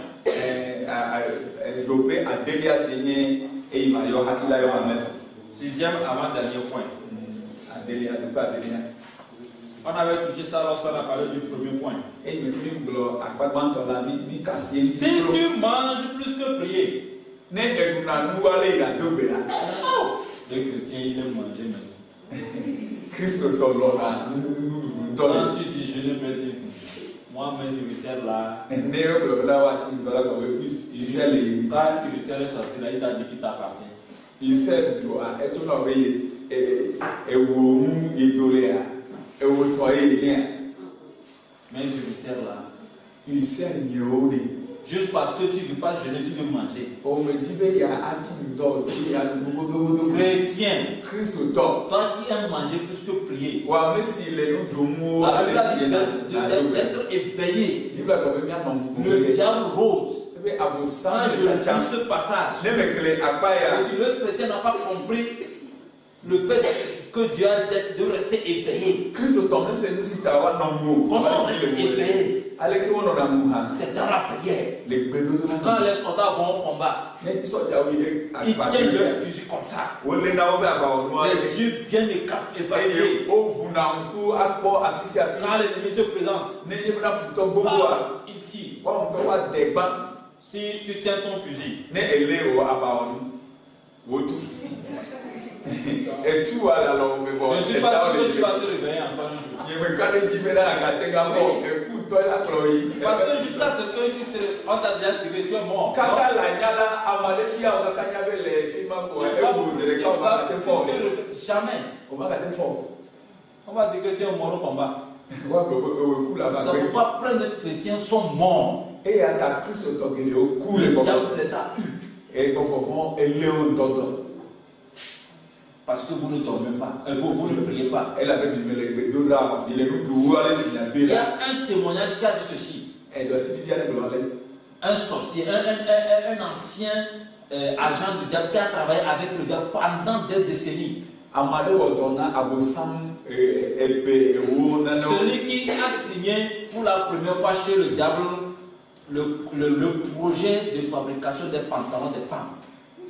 Sixième avant-dernier point. On avait touché ça lorsqu'on a parlé du premier point. Si tu manges plus que prier, le chrétien il aime manger même. Kristo tɔ lɔna nuɖuɖu Quand ŋutɔ tu dis jeûner, peut dire, moi-même, je me sers là. le. Ne yɔ na wa ti ŋutɔ la gbɔ isɛ le yi ŋuti. Quand il sert sorti là, il t'a dit qu'il t'appartient. Isɛ doa eto na be ye ewo nu idolea ewo tɔ ye nia. Mais je me sers là. Isɛ nyewo de. Juste parce que tu ne veux pas jeûner, tu veux manger. O me ti be ya ati ŋutɔ ti ya nugodogodo. Chrétien, Kristo tɔ. toi qui aimes manger plus que prier, Wa me si le nu dum wo à ale la si place d'être éveillé, Bibla gbɔ be mia nɔ le diable rôde. ebe abosan Quand je lis ce passage, ne me kele akpa ya. c'est que le chrétien n'a pas compris le fait que Dieu a dit de rester éveillé. Kristo tɔ ne se nu si ta wa nɔ mu o. Comment rester éveillé? Ale ke wo nɔ na mu ha. C'est dans la prière. Le gbedodo na. Quand les soldats vont au combat, Ne sɔdza wi de ils akpa tiennent te. leur fusil comme ça. Wo le na wo be abawo nu Les yeux bien écartés. eye o buna nku akpɔ afi sia afi. Quand l'ennemi se présente, Ne nye bena futɔ gbogbo a. il tire. Wa ŋutɔ wa de gba. Si tu tiens ton fusil, Ne ele wo abawo nu. Wo tu. Etu wa la lɔ wo be bɔ. je ne suis pas sûr que tu vas te réveiller encore un jour. Yeme ka de dzi be na agate ŋa fɔ eku tɔ la kplɔ yi. Parce que jusqu'à ce que on t'a déjà tiré, tu es mort. Kaka la nyala amale bi awo kaka nya be le fi ma ko ewu zere ka o ma te fɔ. Jamais. O ma ka te fɔ. On va dire que tu es mort au combat. Wa gbɔ be ewu ku la ba Nous savons gbe. pas, plein de chrétiens sont morts. Eya ta Kristo tɔ gele o ku le Le bɔ. diable les a eus. E gbɔgbɔ fɔ ele o ŋutɔtɔ. Parce que vous ne dormez pas. Vous ne priez pas. Elle avait dit, mais les gbedo là, il est nous pour aller s'il y a Il y là. a un témoignage qui a dit ceci. Elle doit se dire, elle doit aller. Un sorcier, un ancien agent du diable qui a travaillé avec le diable pendant des décennies. Amade Wotona, Abosam, Ebe, Ewo, Nano. Celui qui a signé pour la première fois chez le diable le projet de fabrication des pantalons des femmes.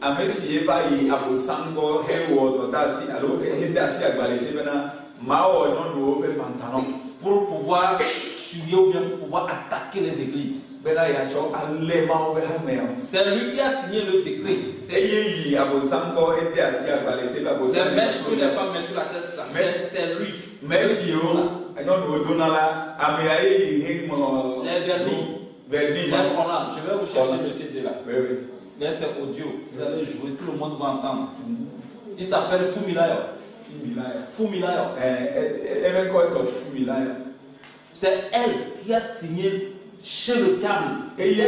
Amesi Eva yi Abosango, Hewo, Dasi, alors Hedasi Agbalete, Bena, Mao, non, nous, pantalon. Pour pouvoir suivre ou bien pour pouvoir attaquer les églises. Bena Yacho, Alema, Behamel. C'est lui qui a signé le décret. C'est yi Abosango, Hedasi Agbalete, C'est mèche que les femmes mettent sur la tête. C'est lui. Merci, non, nous donnons là, Améaï, Hegmo, Les vernis. Vernis, Je vais vous chercher le CD là. oui. Là c'est audio. Vous allez jouer, tout le monde va entendre. Il s'appelle Fumilayo. Fumilayo. C'est elle qui a signé chez le diable. Elle a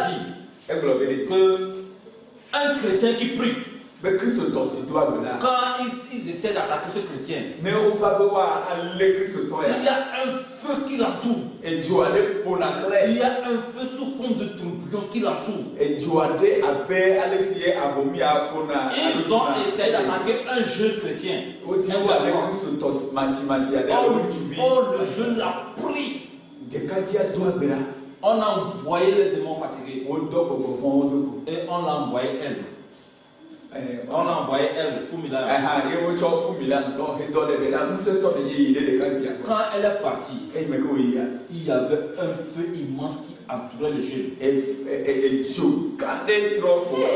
dit que un chrétien qui prie, quand ils essaient d'attaquer ce chrétien, il y a un feu qui l'entoure. Il y a un feu sous forme de tourbillon qui l'entoure. Ils ont essayé d'attaquer un jeune chrétien. Oh, le jeune l'a pris. On a envoyé les démons fatigués. Et on l'a envoyé elle. On l'a envoyé elle, Fumila. Quand elle est partie, il y avait un feu immense qui entourait le jeune. Et elle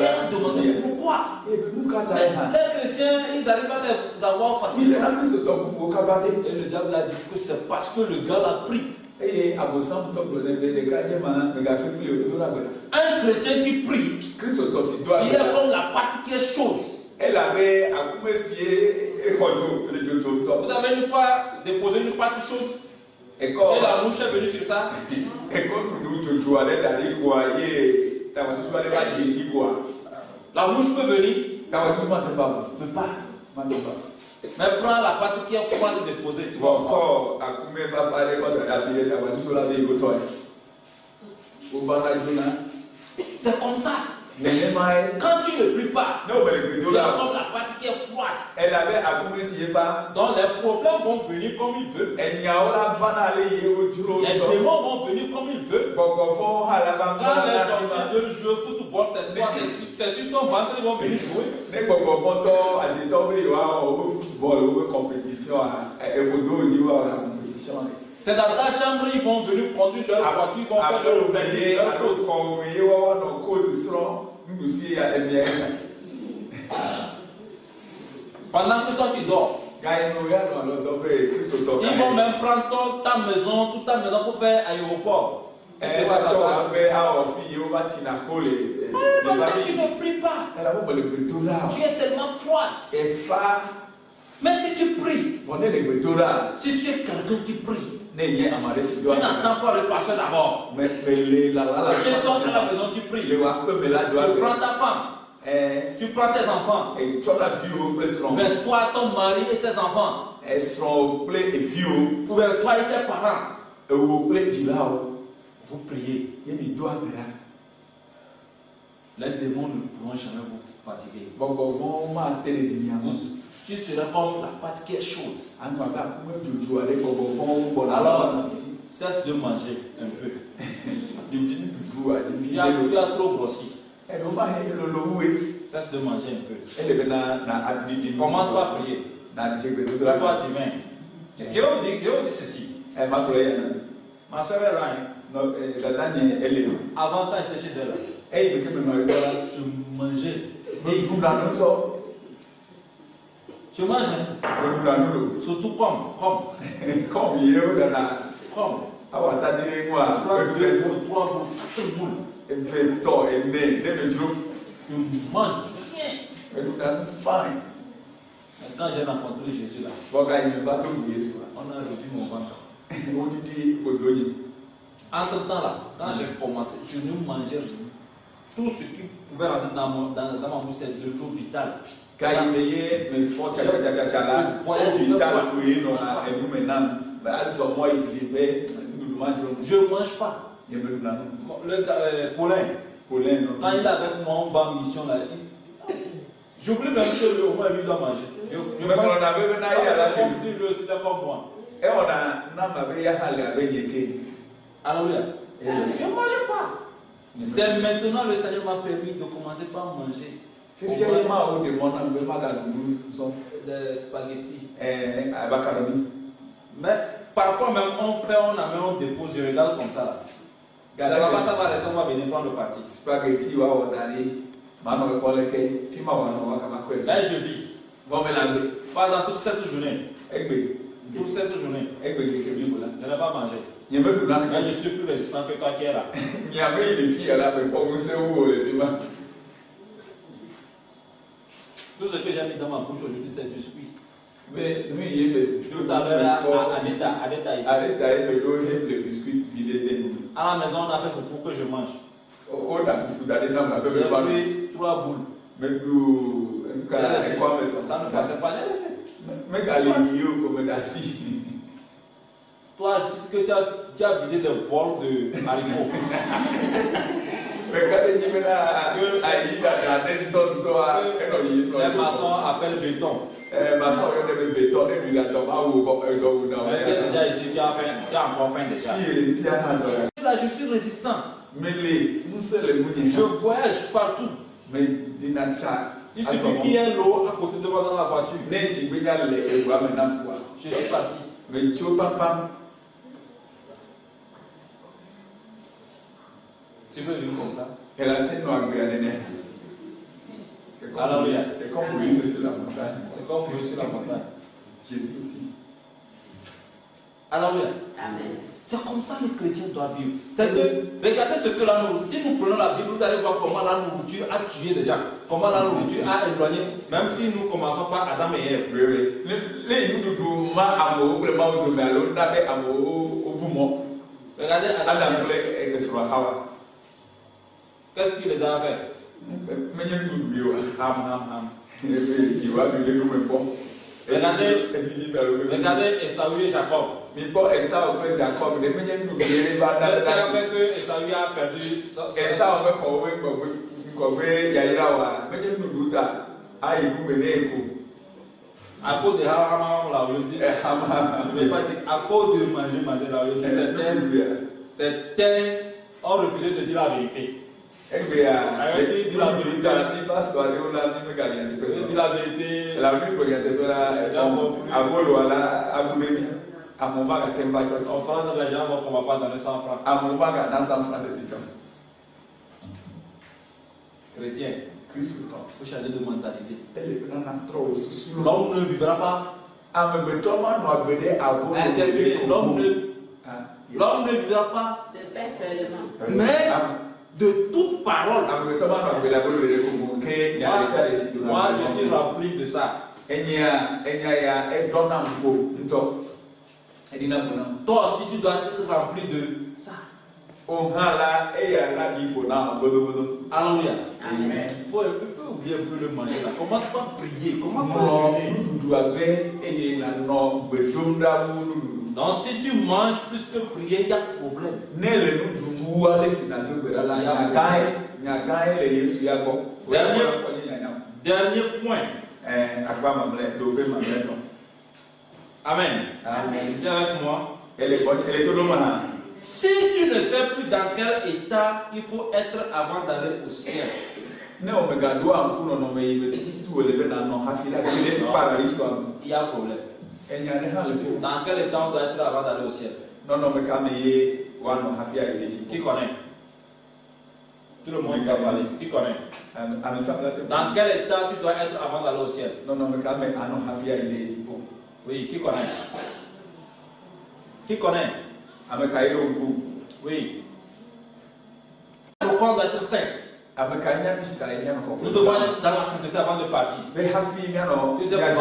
a demandé pourquoi. Les chrétiens, ils arrivent à les avoir facilement. Et le diable a dit que c'est parce que le gars l'a pris. Un chrétien qui prie, il est comme la pâte qui est chaude. Vous avez une fois déposé une pâte chaude et la mouche est venue sur ça. La mouche peut venir, mais pas. Mais prends la pâte qui est froide déposée. Tu vois encore. C'est comme ça. Quand tu ne pries pas, c'est comme la pâte qui est froide. Donc les problèmes vont venir comme ils veulent. Les démons vont venir comme ils veulent. Quand les sorciers veulent jouer au football, c'est ton ventre, ils vont venir jouer. C'est dans ta chambre, ils vont venir conduire leur voiture, ils vont faire leur planning, leur code. Pendant que toi tu dors, ils vont même prendre ta maison, toute ta maison pour faire aéroport. Tu ne pries pas. Tu es tellement froide. Mais si tu pries, si tu es quelqu'un qui prie, tu n'attends pas le pasteur d'abord. Chez toi à la maison, tu pries. Tu prends ta femme. Tu prends tes enfants. Mais toi, ton mari et tes enfants. Ou bien toi et tes parents. Vous priez. Les démons ne pourront jamais vous fatiguer. Tu seras comme la pâte qui est chaude. Alors, cesse de manger un peu. Tu as trop grossi. Cesse de manger un peu. Commence par prier. Toi, divin. Je vais vous dire ceci. Ma soeur est là. Avant, quand j'étais chez elle, je mangeais. Je mange. Surtout comme. Trois boules, 4 boules. Je mange bien. Quand j'ai rencontré Jésus là, on a réduit mon ventre. Entre temps là, quand j'ai commencé, je ne mangeais rien. Tout ce qui pouvait rentrer dans ma bouche, c'est de l'eau vitale. Je ne mange pas. Le Paulin, quand il est avec moi, on va en mission là. J'oublie même que au moins lui doit manger. Je mange comme si lui aussi était comme moi. Alléluia. Je ne mangeais pas. C'est maintenant le Seigneur m'a permis de commencer par manger. Des spaghettis. Mais parfois même on dépose, je regarde comme ça. Ça va rester, on va venir prendre le parti. Spaghetti, Là je vis. Pendant toute cette journée. Je n'ai pas mangé. Mais je suis plus résistant que toi qui es là. Tout ce que j'ai mis dans ma bouche aujourd'hui, c'est du biscuit. Tout à l'heure, Adeta ici. À la maison, on a fait foufou que je mange. J'ai pris 3 boules. Ça ne passait pas, j'ai laissé. Toi, juste que tu as vidé des bols de haricots. Les maçons appellent béton. Déjà ici, tu as encore faim déjà. Là, je suis résistant. Je voyage partout. Il suffit qu'il y ait l'eau à côté de moi dans la voiture. Je suis parti. Tu veux vivre comme ça? C'est comme Moïse sur la montagne. Jésus aussi. Alléluia. Amen. C'est comme ça que les chrétiens doivent vivre. C'est que, regardez ce que la nourriture, si nous prenons la Bible, vous allez voir comment la nourriture a tué déjà, comment la nourriture a éloigné, même si nous commençons par Adam et Ève. Regardez Adam et Ève. Qu'est-ce qu'il les a fait? Regardez Esaü et Jacob. Qu'est-ce qui a fait que Esaü a perdu à cause de Hama la aujourd'hui. Je ne vais pas dire à cause de manger la aujourd'hui. Certains ont refusé de dire la vérité. Dit la vérité. Offrande, les gens vont qu'on va pas donner 100 francs. Chrétien. Christo. Faut changer de mentalité. Elle est venue en trop au sous. L'homme ne vivra pas interminé. L'homme ne vivra pas de paix seulement, mais de toute parole. Moi, je suis rempli de ça. Toi aussi, tu dois être rempli de ça. Alléluia. Amen. Il faut oublier un peu le manger là. Comment tu vas prier? Comment tu vas jeûner? Donc si tu manges plus que prier, il y a problème. Dernier point. Amen. Amen. Tu es avec moi? Elle est tout le monde. Si tu ne sais plus dans quel état il faut être avant d'aller au ciel, il y a un problème. Dans quel état on doit être avant d'aller au ciel? Qui connaît? Tout le monde va parler. Qui connaît? Dans quel état tu dois être avant d'aller au ciel? Oui, qui connaît? Qui connaît? Oui. Le corps doit être saint. Nous devons être dans la sainteté avant de partir. Tu sais pourquoi?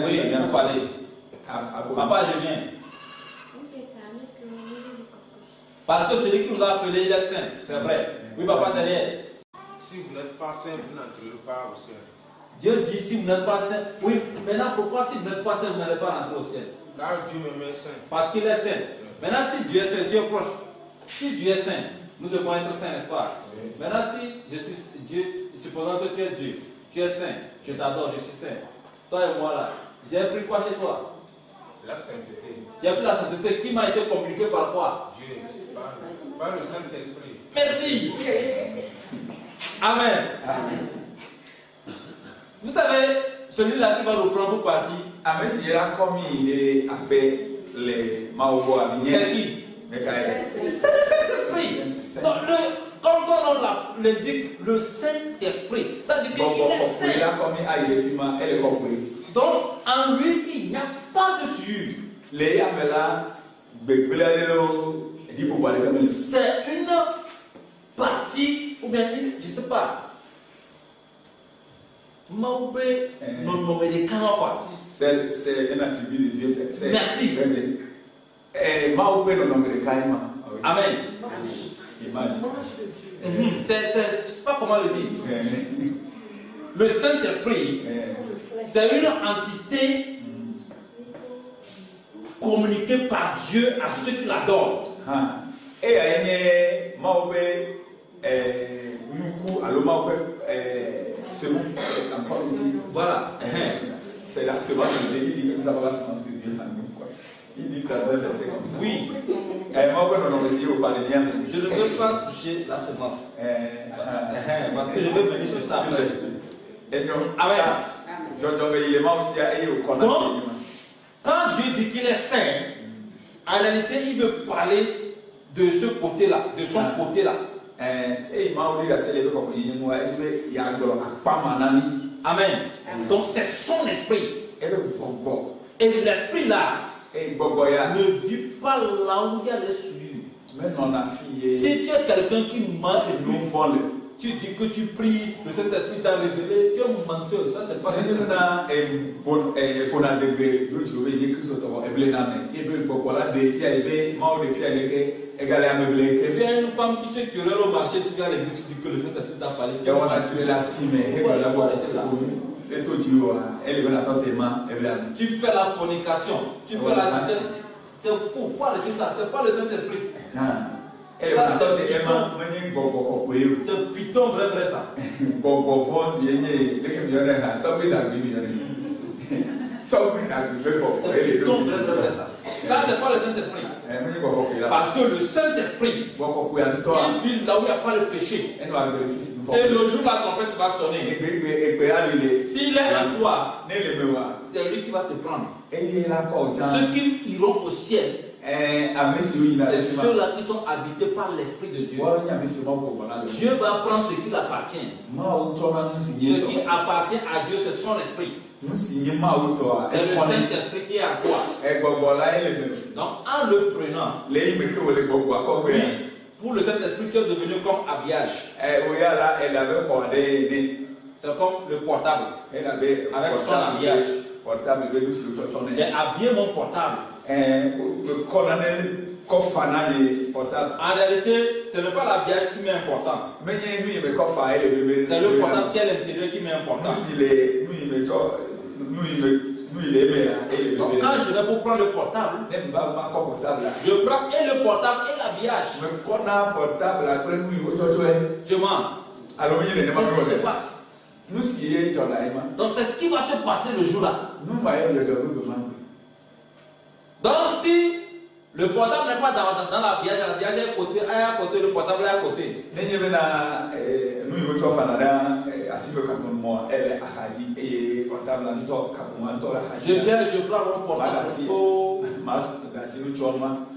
Oui, il faut parler. Papa, je viens. Parce que celui qui nous a appelés, il est saint. C'est vrai. Oui, papa, derrière. Si vous n'êtes pas saint, vous n'entrerez pas au ciel. Dieu dit si vous n'êtes pas saint. Oui, maintenant pourquoi si vous n'êtes pas saint, vous n'allez pas rentrer au ciel? Car Dieu me met saint. Parce qu'il est saint. Maintenant, si Dieu est saint, Dieu est proche. Si Dieu est saint, nous devons être saints, n'est-ce pas? Oui. Maintenant, si je suis Dieu, supposons que tu es Dieu, tu es saint, je t'adore, je suis saint. Toi et moi là, j'ai pris quoi chez toi? La sainteté. J'ai pris la sainteté qui m'a été communiquée par quoi? Dieu, par le Saint-Esprit. Merci. Amen. Amen. Vous savez, celui-là qui va nous prendre pour partir, c'est qui? C'est le Saint-Esprit. Donc, comme son nom l'indique, le Saint-Esprit. Ça veut dire qu'il est saint. Donc, en lui, il n'y a pas de souillure. C'est une partie, ou bien une, je ne sais pas. Maoubé, non nommé des quoi. C'est un attribut de Dieu. Merci. Amen. C'est, je ne sais pas comment le dire. Le Saint-Esprit, c'est une entité communiquée par Dieu à ceux qui l'adorent. Voilà. C'est la semence de Dieu. Il dit que nous avons la semence de Dieu. Il dit dans un verset comme ça. Oui. Je ne veux pas toucher la semence. Parce que je veux venir sur ça. Amen. Donc, quand Dieu dit qu'il est saint, en réalité, il veut parler de ce côté-là, de son côté-là. Amen. Donc, c'est son esprit. Et l'esprit-là ne vit pas là où il y a les souillures. Si tu es quelqu'un qui ment et nous vole, tu dis que tu pries, le Saint-Esprit t'a révélé, tu es un menteur. Ça, c'est pas ça. Tu es une femme qui se querelle au marché, tu viens à l'église, tu dis que le Saint-Esprit t'a parlé. Tu fais la fornication, tu fais la. C'est faux, faut arrêter ça, c'est pas le Saint-Esprit. C'est piton vrai ça. C'est piton vrai ça. Ça c'est pas le Saint-Esprit. Parce que le Saint-Esprit, il vit là où il n'y a pas de péché. Et le jour où la trompette va sonner, s'il est en toi, c'est lui qui va te prendre. Ceux qui iront au ciel C'est ceux-là qui sont habités par l'Esprit de Dieu. Dieu va prendre ce qui lui appartient. Ce qui appartient à Dieu, c'est son esprit. C'est le Saint-Esprit qui est à toi. Donc, en le prenant, oui, pour le Saint-Esprit, tu es devenu comme habillage. C'est comme le portable. Avec son habillage. J'ai habillé mon portable. En réalité, ce n'est pas l'habillage qui m'est important. C'est le portable qui est à l'intérieur qui m'est important. Donc quand je vais pour prendre le portable, je prends et le portable et l'habillage. Je mens. C'est ce qui se passe. Donc c'est ce qui va se passer le jour-là. Donc si le portable n'est pas dans l'habillage est à côté, le portable est à côté. Je viens, je prends mon portable.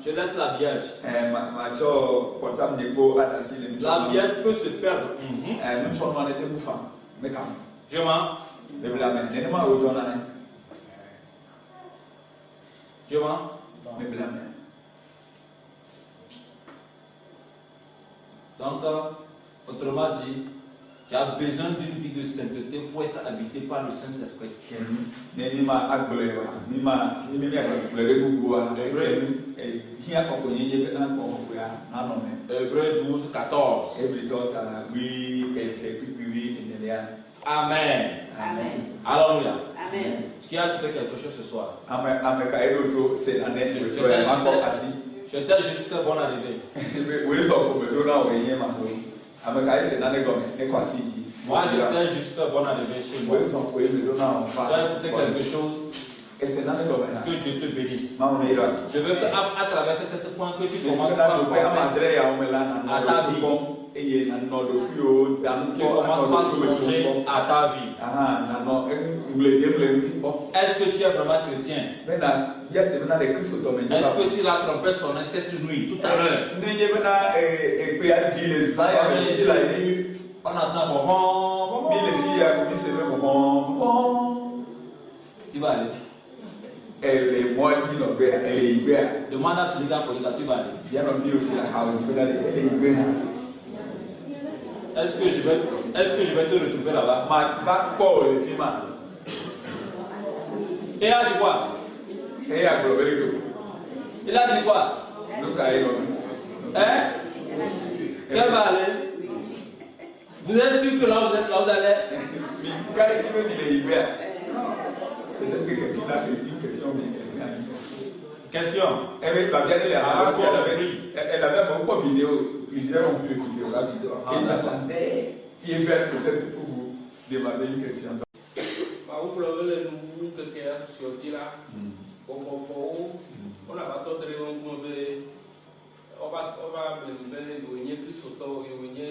Je laisse l'habillage. L'habillage peut se perdre. Je mens. Je mens. Donc, autrement dit, tu as besoin d'une vie de sainteté pour être habité par le Saint-Esprit. Hébreux 12, 14. Amen. Alléluia. Qui a ajouté quelque chose ce soir? Je t'ai juste fait bonne arrivée. Moi, je t'ai juste fait bonne arrivée chez moi. Tu as écouté quelque chose? Que Dieu te bénisse. Je veux qu'à travers cette point que tu commences par penser à ta vie. Tu commences par songer à ta vie. Est-ce que tu es vraiment chrétien? Est-ce que si la trompette sonnait cette nuit, tout à l'heure, on attend tu vas aller. Demande à celui qui a posé là, tu vas aller. Est-ce que je vais te retrouver là-bas? Et il a dit quoi? Il a dit quoi? Hein? Qu'elle va aller? Vous êtes sûr que là vous êtes là, vous allez? Peut-être que quelqu'un a une question, mais quelqu'un a une question. Question. Elle avait beaucoup de vidéos, plusieurs ont vu les vidéos. Et j'attendais qu'il y ait peut-être pour vous demander une question. Vous avez le nouveau qui est sorti là. On a pas trop de on va venir plus auto et venir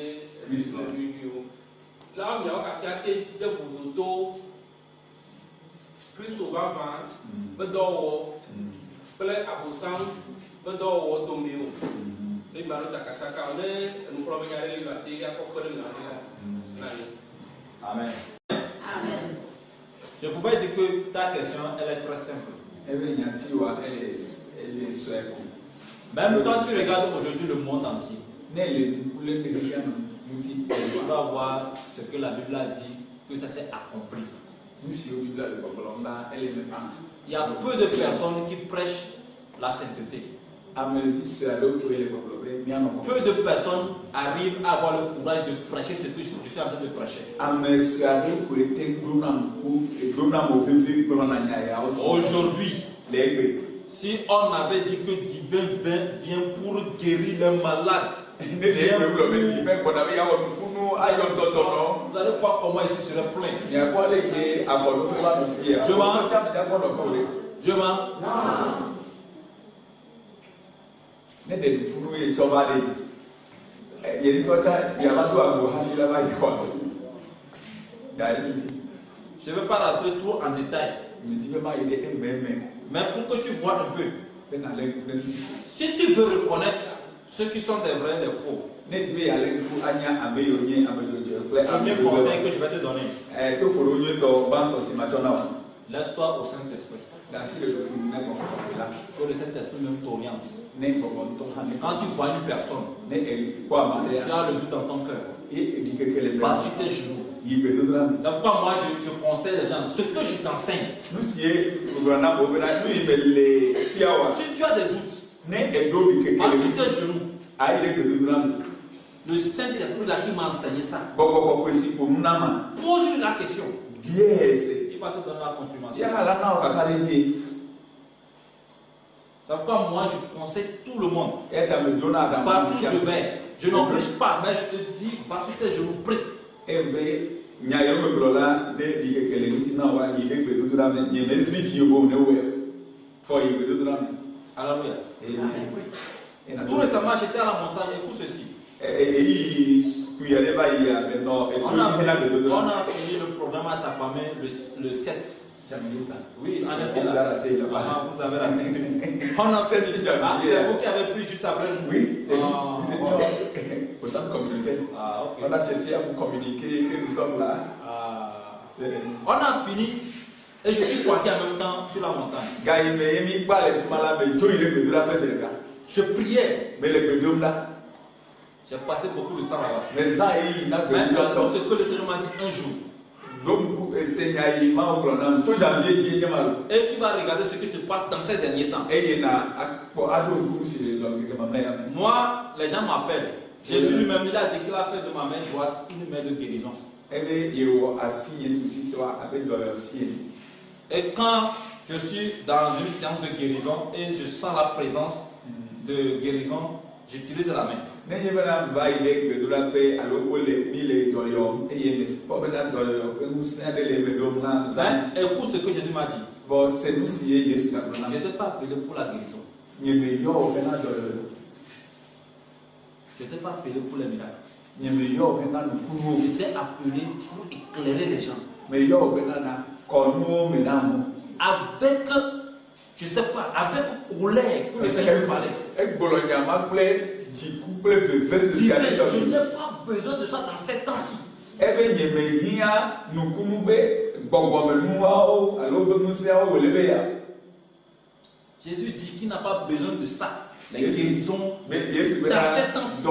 là on a capté de vous plus souvent bedor ple abosam bedor domeo les balos chakachaka on nous promet aller la terre pour faire la Amen. Amen. Je pouvais dire que ta question elle est très simple. Même quand tu regardes aujourd'hui le monde entier, tu vas voir ce que la Bible a dit, que ça s'est accompli. Il y a peu de personnes qui prêchent la sainteté. Peu de personnes arrivent à avoir le courage de prêcher ce que je suis en train de prêcher. Aujourd'hui, si on avait dit que divin vient pour guérir les malades, vous allez voir comment ici serait plein. Je mens. Je ne vais pas rentrer trop en détail. Mais pour que tu vois un peu, Si tu veux reconnaître ceux qui sont des vrais et des faux, le premier conseil que je vais te donner, laisse-toi au Saint-Esprit. Que le Saint-Esprit même t'oriente. Quand tu vois une personne, tu as le doute dans ton cœur, pas sur tes genoux. Donc, moi, je conseille les gens, ce que je t'enseigne, si tu as des doutes, pas sur tes genoux, le Saint-Esprit là qui m'a enseigné ça, pose-lui la question. Il va te donner la confirmation. C'est pourquoi moi je conseille tout le monde. Partout où je vais, je n'oblige pas, mais je te dis, va sur tes genoux, prie. Alléluia. Tout récemment, j'étais à la montagne, écoute ceci. On a fini le programme à Tapamé le 7. Oui, on était là. Vous avez raté. On a fait c'est vous qui avez pris juste après nous. Oui, c'est nous. Au centre communautaire. On a cherché à vous communiquer que nous sommes là. On a fini et je suis parti en même temps sur la montagne. Je priais. J'ai passé beaucoup de temps là-bas. Mais tout ce que le Seigneur m'a dit un jour. Et tu vas regarder ce qui se passe dans ces derniers temps. Moi, les gens m'appellent. Jésus lui-même, il a dit qu'il a fait de ma main droite une main de guérison. Et quand je suis dans une séance de guérison et je sens la présence de guérison, j'utilise la main. Écoute ce que Jésus m'a dit. Je n'étais pas appelé pour la guérison. Je n'étais pas appelé pour les miracles. J'étais appelé pour éclairer les gens. Avec, je sais pas, avec colère que le Seigneur me parlait. Je n'ai pas besoin de ça dans ces temps-ci. Jésus dit qu'il n'a pas besoin de ça. Les guérisons dans ces temps-ci.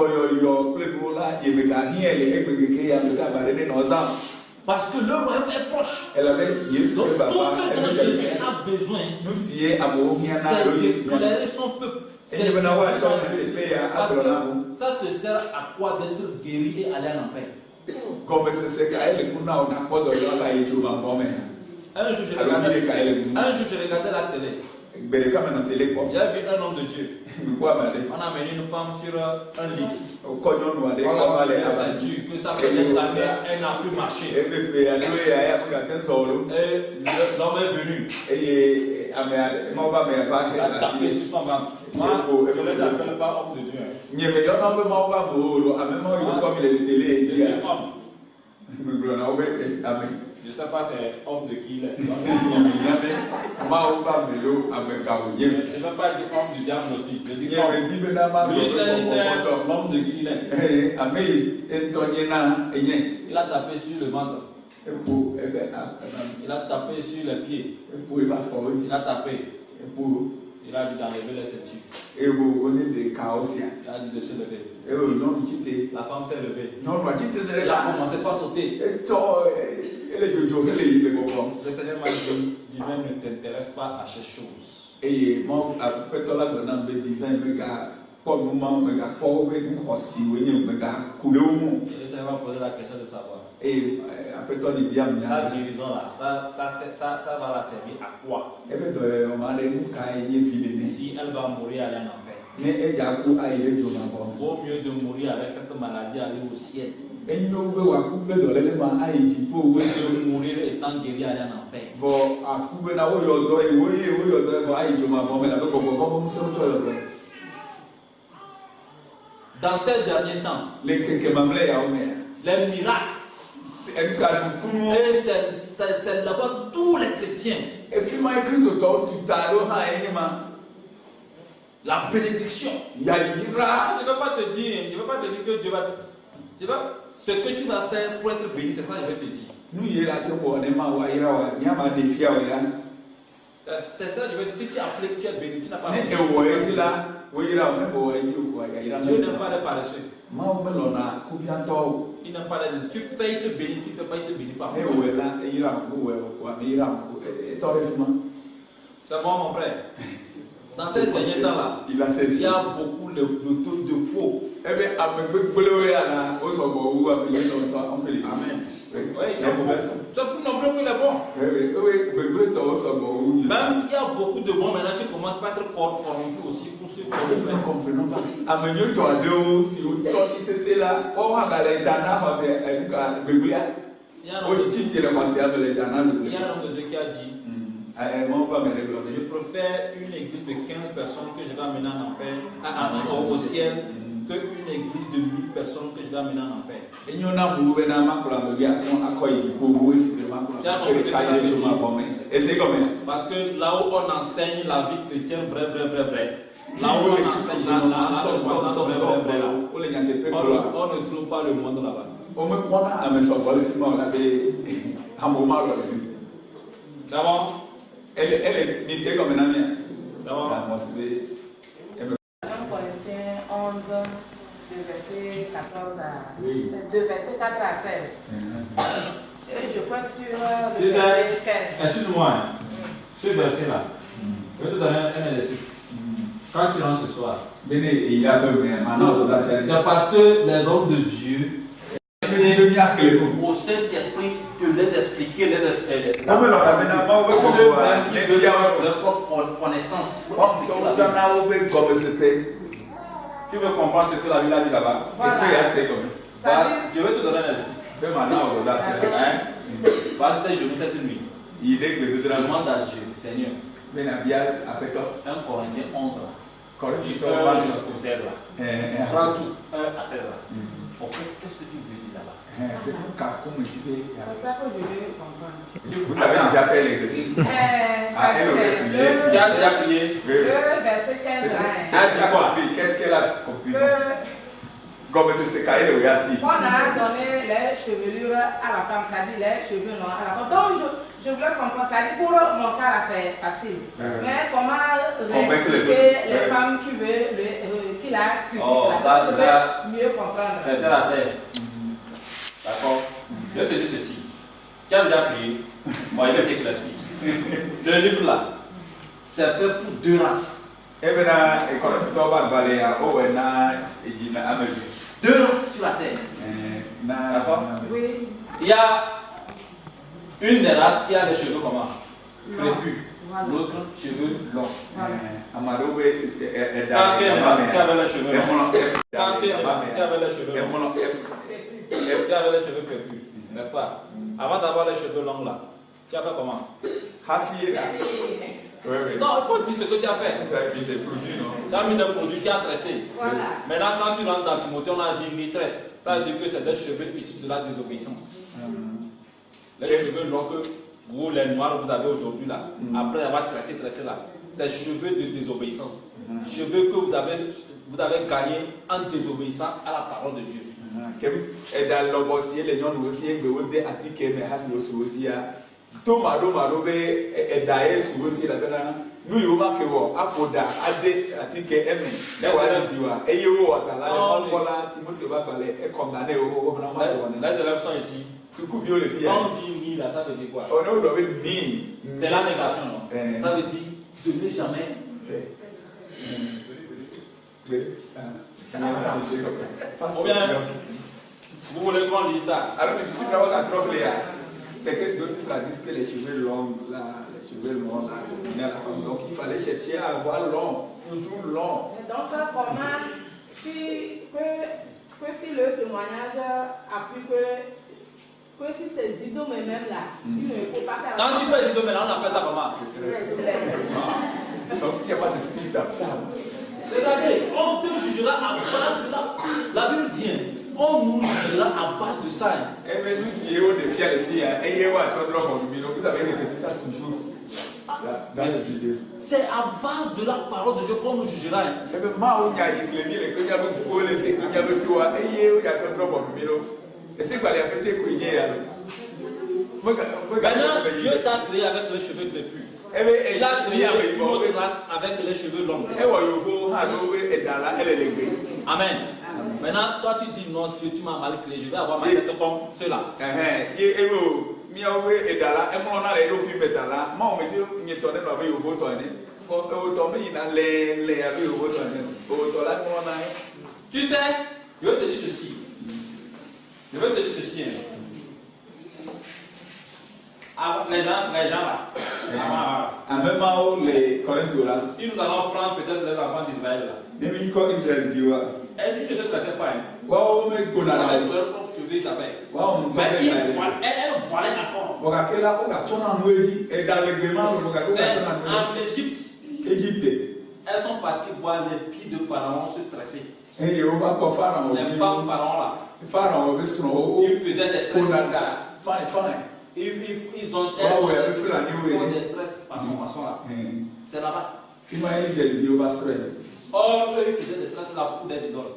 Parce que le royaume est proche. Donc, tout ce dont Jésus a besoin, c'est d'éclairer son peuple. Parce que ça te sert à quoi d'être guéri et aller en enfer. Un jour, je regardais la télé. J'ai vu un homme de Dieu. On a amené une femme sur un lit. On a mis une ceinture que ça fait des années, elle n'a plus marché. Et l'homme est venu. Il a tapé sur son ventre. Moi, je ne les appelle pas homme de Dieu. Je ne sais pas c'est homme de qui il est. Je ne vais pas dire homme du diable aussi. Je dis c'est l'homme de qui il est. Il a tapé sur le ventre. Il a tapé sur les pieds. Il a tapé. Il a dit d'enlever les ceintures. Il a dit de se lever. La femme s'est levée. Il a commencé par sauter. Le Seigneur m'a dit, divin ne t'intéresse pas à ces choses. Le Seigneur va poser la question de savoir. Sa guérison là, ça va la servir à quoi? Si elle va mourir, aller en enfer. Vaut mieux de mourir avec cette maladie, aller au ciel. Que de mourir étant guéri, aller en enfer. Dans ces derniers temps, les miracles, et c'est là-bas tous les chrétiens. La bénédiction. ya yira. Je ne vais pas te dire que Dieu va. Ce que tu vas faire pour être béni, c'est ça que je vais te dire. Nu yira te bo ne ma wa yira wa nya ma de fia wa ya. C'est ça que je vais te dire. Si tu appliques que tu es béni, tu n'as pas Ne e wo e la wo yira ne bo wa yi ko ya yira. Dieu n'aime pas les paresseux. Ma o me lona ku fian to. Il n'aime pas les. Tu fais, il te bénit, tu ne fais pas, il te bénit pas. E wo la e yira ko wo ko mi yira ko e to le fima. C'est bon, mon frère. Dans ces derniers temps-là, Il a saisi. il y a beaucoup de taux de faux. Eh bien, avec le boulot à la au sommet ou avec le sommet, on peut les Amen. Oui, Oui, c'est plus nombreux que les bons. oui, le au sommet. Même il y a beaucoup de bons maintenant qui commencent par être corrompus aussi pour ceux qui Nous ne comprenons pas. Amenez toi deux, si vous tournez c'est là, on va aller dans la parce que elle a bébé. il y a un On homme dit qu'il est passé avec les danas. il y a un homme de Dieu qui a dit On va me je révéler. préfère une église de 15 personnes que je vais amener en enfer, au ciel, qu'une église de 1000 personnes que je vais amener en enfer. Et nous avons ouvert la main pour la meule à quoi il dit pour vous aussi le main pour la et c'est comme Parce que là où on enseigne la vie chrétienne vrai, là où on enseigne on ne trouve pas le monde là-bas. On me prend à me sortir le film, on avait un moment. D'abord, Elle est lycée comme un ami. d'abord, 1 Corinthiens 11, de verset 14 à... de verset 4 à 16. Et je pointe sur le verset 15. excuse-moi, ce verset-là, je vais te donner un exercice. Quand tu rentres ce soir, c'est parce que les hommes de Dieu, au Saint-Esprit, te les expliquer, les expliquer. Leur propre connaissance. Tu veux comprendre ce que la Bible a dit là-bas? Voilà. Je vais te donner un exercice. Va sur tes genoux cette nuit. Demande à Dieu, Seigneur, 1 Corinthiens 11 là. Jusqu'au 16 là. Prends tout 1 à 16 là. En fait, qu'est-ce que tu veux dire là-bas? C'est ça que je veux comprendre. Vous avez déjà fait l'exercice. Tu as déjà prié? Le verset 15 là. Ça dit quoi? Qu'est-ce qu'elle a compris? Comme c'est ce cahier de Yassi. On a donné les chevelures à la femme, ça dit les cheveux noirs à la femme. Donc je voulais comprendre, ça dit pour mon cas là c'est facile. Mais comment expliquer les femmes qui veulent, qui la critiquent là, je veux mieux comprendre. C'est la terre. D'accord? Je vais te dire ceci. Tu as déjà prié? Moi, il est éclairci. Le livre là, c'est fait pour deux races. Deux races sur la terre. D'accord? Oui. Il y a une des races qui a des cheveux comment? Crépus. Voilà. L'autre, cheveux longs. Voilà. Quand tu avais les cheveux longs. Quand tu avais les cheveux longs. Tu avais les cheveux crépus, n'est-ce pas? Avant d'avoir les cheveux longs là, tu as fait comment? Non, il faut dire ce que tu as fait. Tu as mis des produits, tu as tressé. Voilà. Maintenant, quand tu rentres dans Timothée, on a dit ni tresse. Ça veut dire que c'est des cheveux issus de la désobéissance. Les cheveux longs que vous, les noirs, vous avez aujourd'hui là, après avoir tressé là, c'est cheveux de désobéissance. Cheveux que vous avez gagnés en désobéissant à la parole de Dieu. Les élèves sont ici. On dit ni là, ça veut dire quoi? C'est la négation, non? Ça veut dire de ne jamais Ou bien, vous voulez qu'on dise ça? Alors, je suis vraiment trop clair. C'est que d'autres traduisent que les cheveux longs, là, c'est donné à la femme. Donc, il fallait chercher à avoir long, toujours long. Et donc, comment, si le témoignage appuie que si ces idoles même là, il ne faut pas faire. Quand tu fais idoles, on appelle ça comment? Donc, il n'y a pas d'esprit d'absence. Regardez, on te jugera à base de la Bible dit, on nous jugera à base de ça. Eh bien, nous, si on défie les filles, vous savez répéter ça toujours. Merci. C'est à base de la parole de Dieu qu'on nous jugera. Maintenant, Dieu t'a créé avec les cheveux crépus. Il a créé une autre race avec les cheveux longs. Amen. Maintenant, toi tu dis non, tu m'as mal créé, je vais avoir ma tête comme cela. Tu sais, je vais te dire ceci. Les gens là. Si nous allons prendre peut-être les enfants d'Israël là. Elle ne se dressait pas. Leur propre cheveux, ils avaient. Mais elle voilait encore. C'est en Égypte. Elles sont parties voir les filles de Pharaon se tresser. Les femmes Pharaon là. Ils faisaient des tresses. Ils ont des tresses façon là. C'est là-bas. Or, eux, ils faisaient des tresses là pour des idoles.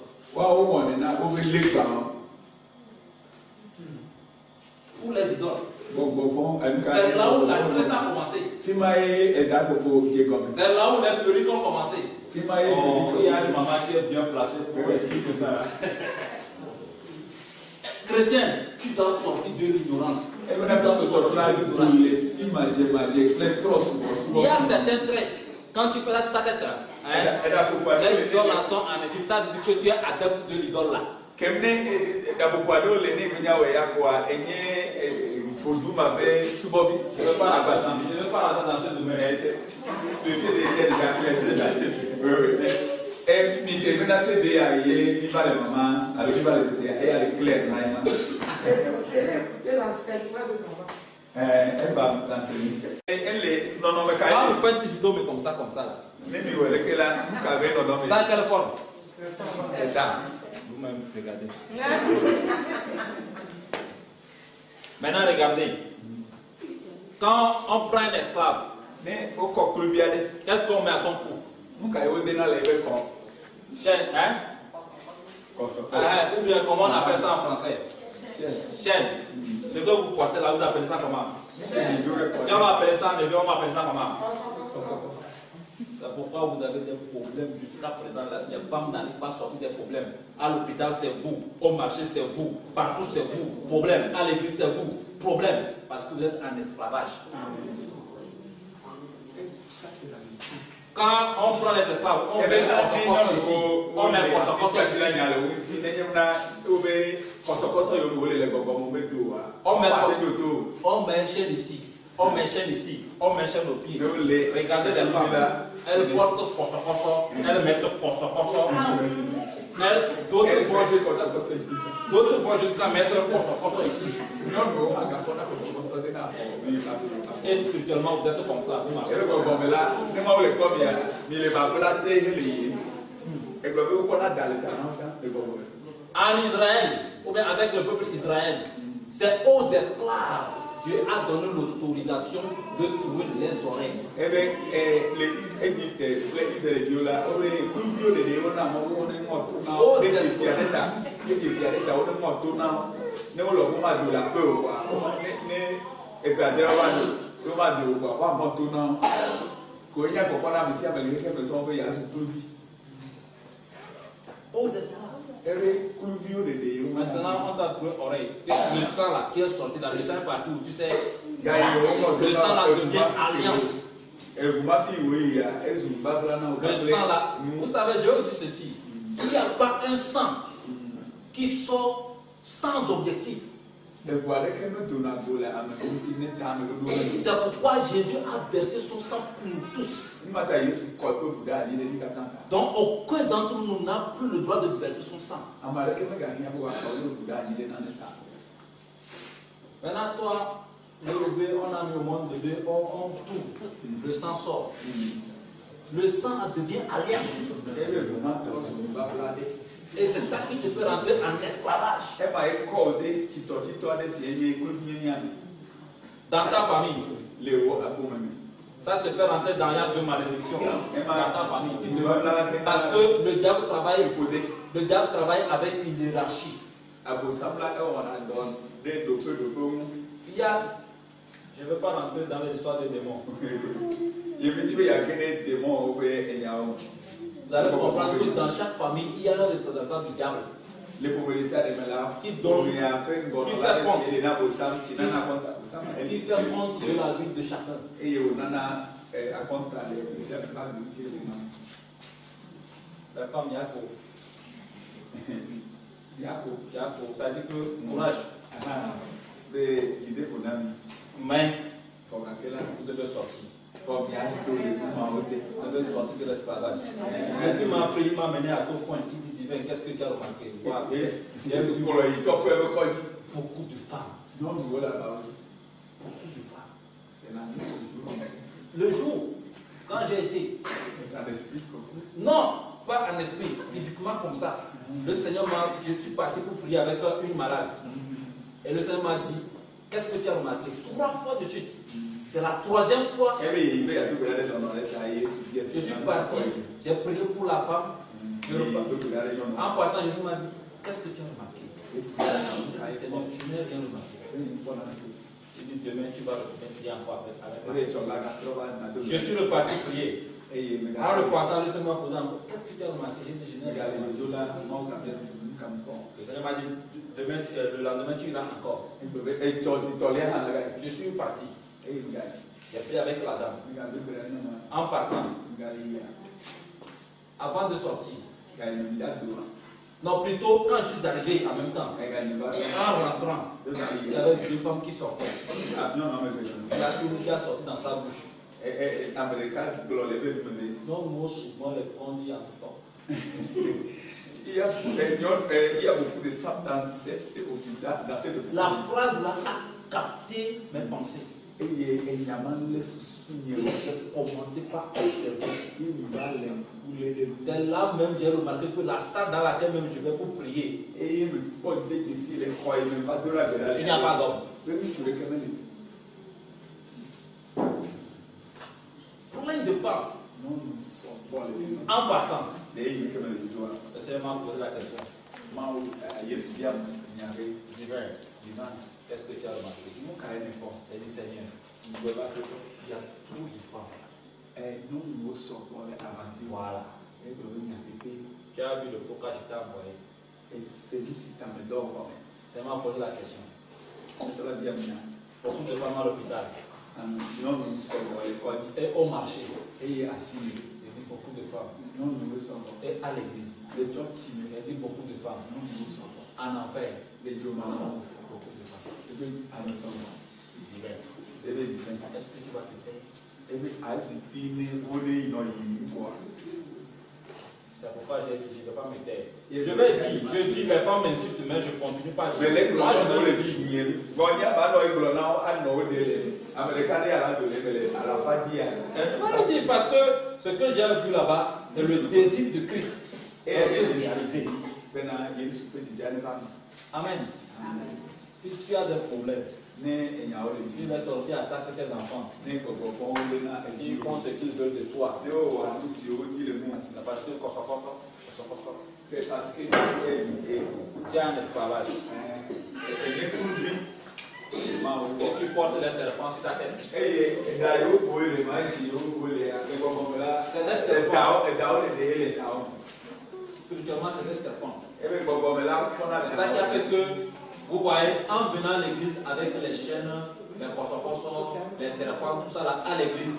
Pour les idoles. C'est là où la tresse a commencé. C'est là où les perruques ont commencé. Il y a une maman qui est bien placée pour expliquer ça. Chrétien, tu dois sortir de l'ignorance. Il y a certaines tresses. Quand tu fais ça sur ta tête, les idoles sont en Égypte. Ça veut dire que tu es adepte de l'idole là. Je ne veux pas rentrer dans ce domaine. Quand vous faites des idoles comme ça là. Ça a quelle forme? Vous-même regardez. Maintenant regardez. Quand on prend un esclave, qu'est-ce qu'on met à son cou? Chaîne, hein? Ou bien comment on appelle ça en français? Chaîne. Ce que vous portez là, vous appelez ça comment? Si on va appeler ça en hébreu, on va appeler ça comment? C'est pourquoi vous avez des problèmes jusqu'à présent. Les femmes n'arrivent pas à sortir des problèmes. À l'hôpital, c'est vous. Au marché, c'est vous. Partout, c'est vous. Problème. À l'église, c'est vous. Problème. Parce que vous êtes en esclavage. Quand on prend les esclaves, on met le ici. On met on met un chêne ici. On met chaîne ici, on met chaîne au pied. Regardez les femmes. Elles portent koso, elles mettent koso. D'autres vont jusqu'à mettre koso ici. Et spirituellement, vous êtes comme ça. Vous marchez. En Israël, ou bien avec le peuple israélien, c'est aux esclaves. Dieu a donné l'autorisation de trouver les oreilles. Maintenant, on t'a trouvé oreille. Le sang là qui est sorti là, le sang est parti où tu sais. Le sang là devient alliance. Le sang là, vous savez, je vous dis ceci. Il n'y a pas un sang qui sort sans objectif. C'est pourquoi Jésus a versé son sang pour nous tous. Donc aucun d'entre nous n'a plus le droit de verser son sang. Maintenant toi, le bébé, on a mis au monde bébé, on tourne, le sang sort. Le sang devient alliance. Et c'est ça qui te fait rentrer en esclavage. Dans ta famille, Ça te fait rentrer dans l'âge de malédiction dans ta famille. Parce que le diable travaille avec une hiérarchie. Il y a, je ne veux pas rentrer dans l'histoire des démons. Vous allez comprendre que dans chaque famille, il y a un représentant du diable. Qui donne, qui fait compte de la vie de chacun. La femme Yako, ça dit que courage. Mais vous devez sortir. Vous devez sortir de l'esclavage. Jésus m'a appelé, il m'a mené à ton point. Il dit, divin, qu'est-ce que tu as remarqué? J'ai vu beaucoup de femmes. Beaucoup de femmes. Le jour, quand j'ai été. Non, pas en esprit, physiquement comme ça. Le Seigneur je suis parti pour prier avec une malade. Et le Seigneur m'a dit, qu'est-ce que tu as remarqué? 3 fois de suite. C'est la 3e fois. Je suis parti, j'ai prié pour la femme. En partant, Jésus m'a dit, qu'est-ce que tu as remarqué? Seigneur, je n'ai rien remarqué. Il dit, demain tu vas prier encore avec. Je suis reparti prier. En repartant, le Seigneur m'a posé encore, qu'est-ce que tu as remarqué? J'ai dit, je n'ai rien remarqué. Le Seigneur m'a dit, le lendemain tu iras encore. Je suis parti. J'ai fait avec la dame. En partant, avant de sortir, non, plutôt quand je suis arrivé en même temps, en rentrant, il y avait 2 femmes qui sortaient. Il y a une qui a sorti dans sa bouche. Non, moi, souvent les prendre en tout temps. Il y a beaucoup de femmes dans cette La phrase là a capté mes pensées. J'ai commencé par observer. C'est là même j'ai remarqué que la salle dans laquelle même je vais pour prier, il n'y a pas d'homme. Plein de femmes. En partant, le Seigneur m'a posé la question. Divin, qu'est-ce que tu as remarqué? J'ai dit, Seigneur, il y a trop de femmes. Voilà. Tu as vu le pourquoi je t'ai envoyé. C'est m'a posé la question. Beaucoup de femmes à l'hôpital. Et au marché. Il y a beaucoup de femmes. Et à l'église. Il y a beaucoup de femmes. En enfer. Beaucoup de femmes. Est-ce que tu vas te taire? C'est pourquoi j'ai dit, je ne vais pas me taire. Je dis, les femmes m'insultent, mais je ne continue pas à dire. Moi, je ne le dis. Parce que ce que j'ai vu là-bas est le désir de Christ. Et réalisé. Amen. Si tu as des problèmes, si les sorciers attaquent tes enfants, s'ils font ce qu'ils veulent de toi, c'est parce que c'est parce que tu as un esclavage. Et tu portes les serpents sur ta tête. C'est des serpents. Spirituellement, c'est des serpents. C'est ça qui a fait que, vous voyez, en venant à l'église avec les chaînes, les poissons, les serpents, tout ça là, à l'église.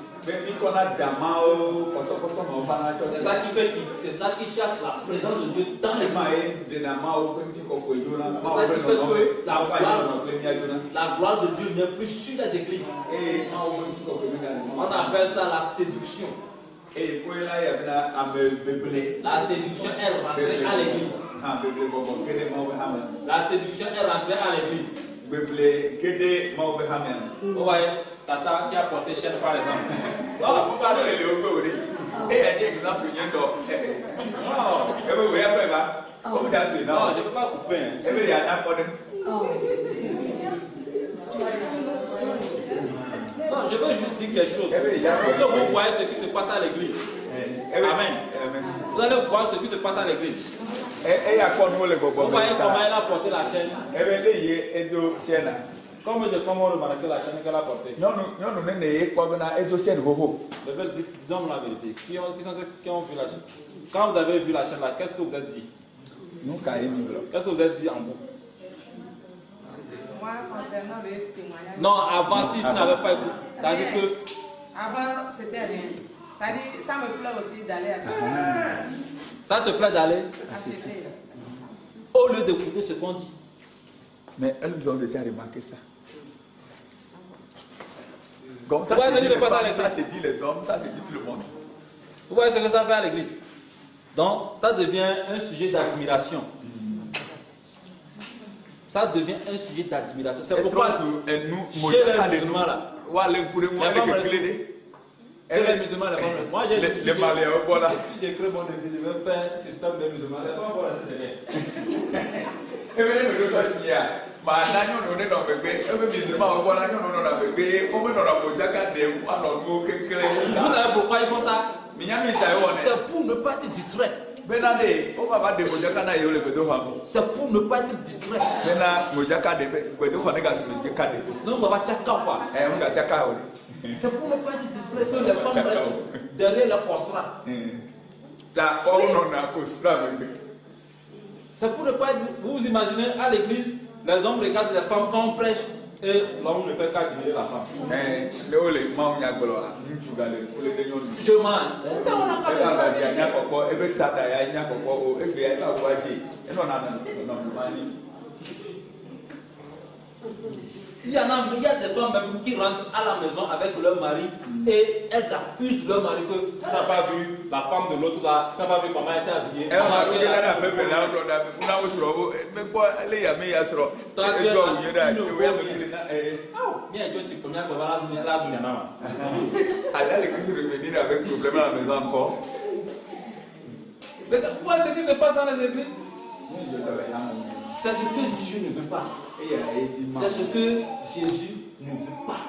C'est ça qui chasse la présence de Dieu dans l'église. C'est ça qui fait que la gloire de Dieu n'est plus sur les églises. On appelle ça la séduction. La séduction est rentrée à l'église. La séduction est rentrée à l'église. Vous voyez, Tata qui a porté chaîne par exemple. Non, il ne faut pas donner non, je ne peux pas couper. Non, Non, je veux juste dire quelque chose. Pour que vous voyez ce qui se passe à l'église. Amen. Vous allez voir ce qui se passe à l'église. Vous voyez comment elle a porté la chaîne. Combien de femmes ont remarqué la chaîne qu'elle a portée? Disons la vérité. Qui sont ceux qui ont vu la chaîne? Quand vous avez vu la chaîne là, qu'est-ce que vous êtes dit? Qu'est-ce que vous êtes dit en vous? Moi, concernant le témoignage. Non, avant, si tu n'avais pas écouté, ça veut dire que. Avant, c'était rien. Ça me plaît aussi d'aller acheter. Ça te plaît d'aller Acheter. au lieu d'écouter ce qu'on dit. Mais elles ont déjà remarqué ça. Comme ça, c'est dit les hommes, ça c'est dit tout le monde. Vous voyez ce que ça fait à l'église? Donc, ça devient un sujet d'admiration. Ça devient un sujet d'admiration. C'est pourquoi chez les musulmans là, chez les musulmans, moi j'ai dit si j'écris mon église, je vais faire un système de musulmans. Les femmes vont rester derrière. Vous savez pourquoi ils font ça? C'est pour ne pas être distrait. C'est pour ne pas être distrait. Non, on va tchaka quoi. C'est pour ne pas être distrait que les femmes restent derrière le postrat. C'est pour ne pas être. Vous vous imaginez à l'église, les hommes regardent les femmes quand on prêche et l'homme ne fait qu'admirer la femme. Je mens. Il y a des femmes même qui rentrent à la maison avec leur mari et elles accusent leur mari que tu n'as pas vu la femme de l'autre là, tu n'as pas vu comment elle s'est habillée. Vous voyez ce qui se passe dans les églises? C'est ce que Dieu ne veut pas. C'est ce que Jésus ne veut pas.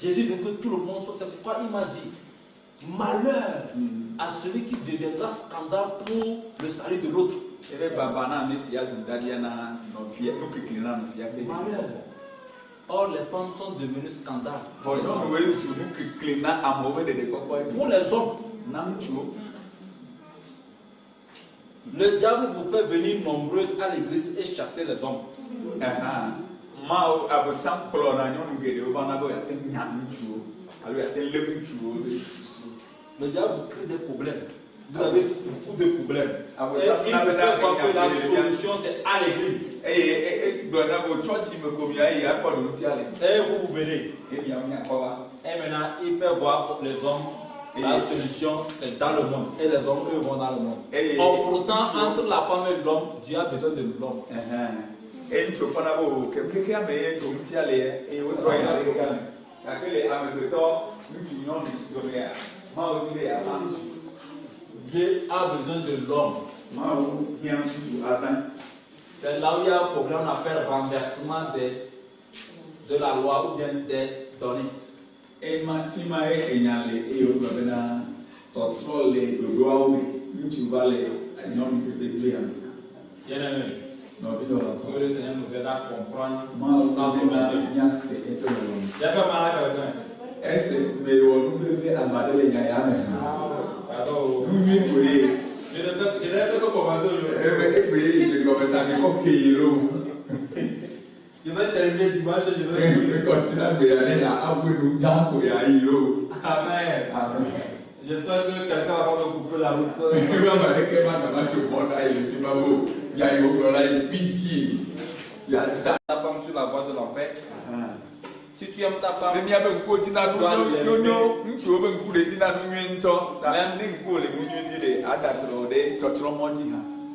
Jésus veut que tout le monde soit. C'est pourquoi il m'a dit malheur à celui qui deviendra scandale pour le salut de l'autre. Malheur. Or, les femmes sont devenues scandales. Pour les hommes. Le diable vous fait venir nombreuses à l'église et chasser les hommes. Le diable vous crée des problèmes. Vous avez beaucoup de problèmes. Et il vous fait voir que la solution c'est à l'église. Et vous venez. Et maintenant, il fait voir les hommes. La solution, c'est dans le monde. Et les hommes, eux, vont dans le monde. Pourtant, entre la femme et l'homme, Dieu a besoin de l'homme. Dieu a besoin de l'homme. C'est là où il y a un problème, on appelle renversement de la loi ou bien des données. Et maintenant, que le Seigneur nous aide à comprendre sans problème. Il y a pas mal à quelqu'un. Je ne vais que commencer je vais terminer dimanche et je vais. Amen. J'espère que quelqu'un va pas me couper la route. Ta femme sur la voie de l'enfer. Si tu aimes ta femme,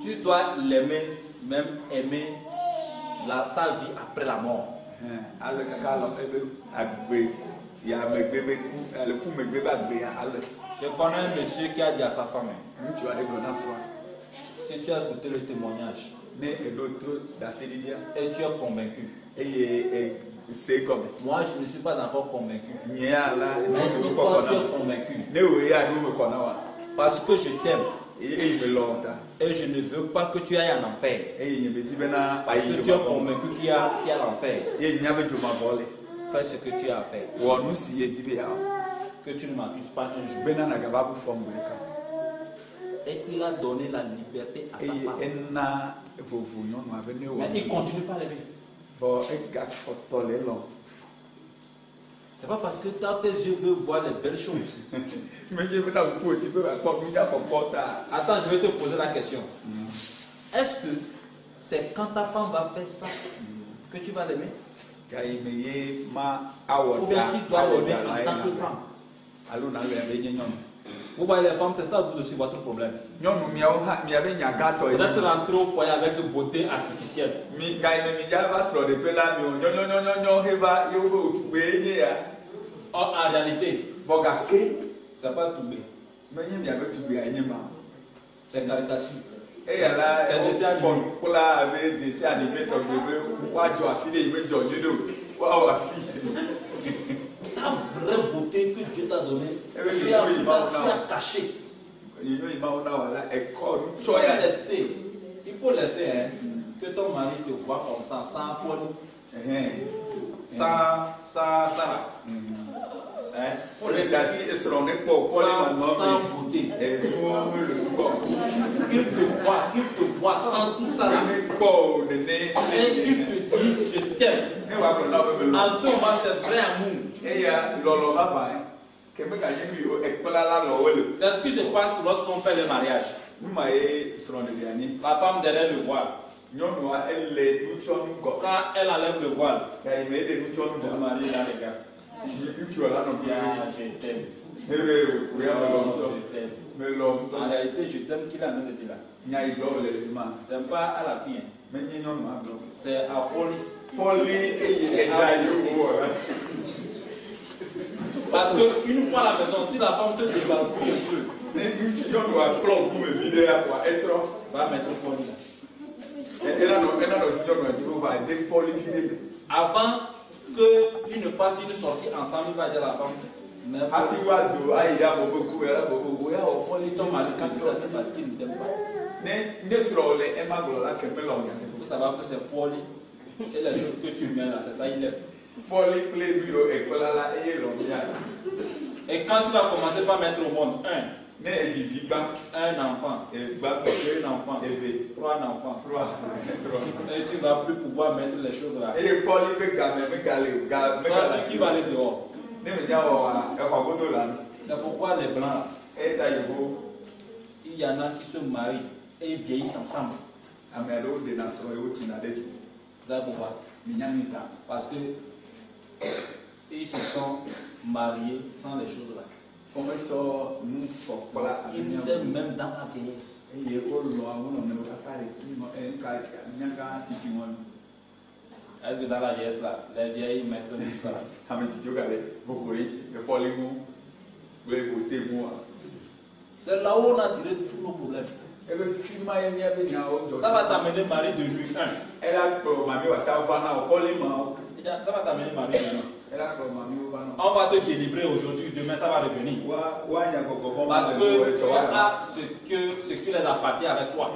tu dois l'aimer, même aimer sa vie après la mort. Je connais un monsieur qui a dit à sa femme, si tu as écouté le témoignage et tu es convaincu c'est comme. Moi, je ne suis pas encore convaincu. Ni ala. Mais si toi, tu es convaincu. Ne oui à nous me connaît. Parce que je t'aime. Et il me longtemps. Et je ne veux pas que tu ailles en enfer. Et il me dit maintenant. Parce que tu es convaincu qu'il y a l'enfer. Et il n'y a pas de volé. Fais ce que tu as à faire. Ou nous si il dit bien. Que tu ne m'accuses pas un jour. Ben n'a pas pour former. Et il a donné la liberté à sa femme. Et Mais il continue pas à l'aimer. Bon, et gars, tolé long. C'est pas parce que dans tes yeux veulent voir les belles choses. Mais je veux pas vous tu peux pas comporter. Attends, je vais te poser la question. Est-ce que c'est quand ta femme va faire ça que tu vas l'aimer? Ou bien tu dois l'aimer en tant que femme? Vous voyez les femmes, c'est ça aussi votre problème. Vous êtes rentré au foyer avec beauté artificielle. Or, en réalité, c'est pas tout bien. C'est caritatif. Et là, c'est des iPhones pour la avec des animés comme le Ta vraie beauté que Dieu t'a donnée, tu as caché. Il faut laisser que ton mari te voit comme ça, sans Paul, sans Sarah. Faut laisser sans beauté. Qu'il te voit sans tout ça. Et qu'il te dise je t'aime. En ce moment, c'est vrai amour. C'est ce qui se passe lorsqu'on fait le mariage. La femme derrière le voile. Quand elle enlève le voile, le mari la regarde. Je t'aime. En réalité, je t'aime qu'il a même été là. C'est pas à la fille. C'est à Paul. Parce qu'une fois à la maison, si la femme se débarbouille un peu, va mettre Paul là. Avant qu'il ne fasse une sortie ensemble, il va dire à la femme, mais si ton mari quand il fait ça, c'est parce qu'il ne t'aime pas. Vous savez que c'est Paul et les choses que tu mets là, c'est ça, il aime. Et quand tu vas commencer par mettre au monde un enfant, deux enfants, trois enfants, et tu ne vas plus pouvoir mettre les choses là. Ça, c'est qui va aller dehors. C'est pourquoi les blancs, il y en a qui se marient et ils vieillissent ensemble. Vous savez pourquoi? Parce que ils se sont mariés sans les choses là. Ils s'aiment même dans la vieillesse. Est-ce que dans la vieillesse là, les vieilles mettent le là? C'est là où on a tiré tous nos problèmes. Ça va t'amener mari de nuit 1. Ça va t'amener mari de nuit. On va te délivrer aujourd'hui, demain ça va revenir. Parce que tu as ce qui les appartient avec toi.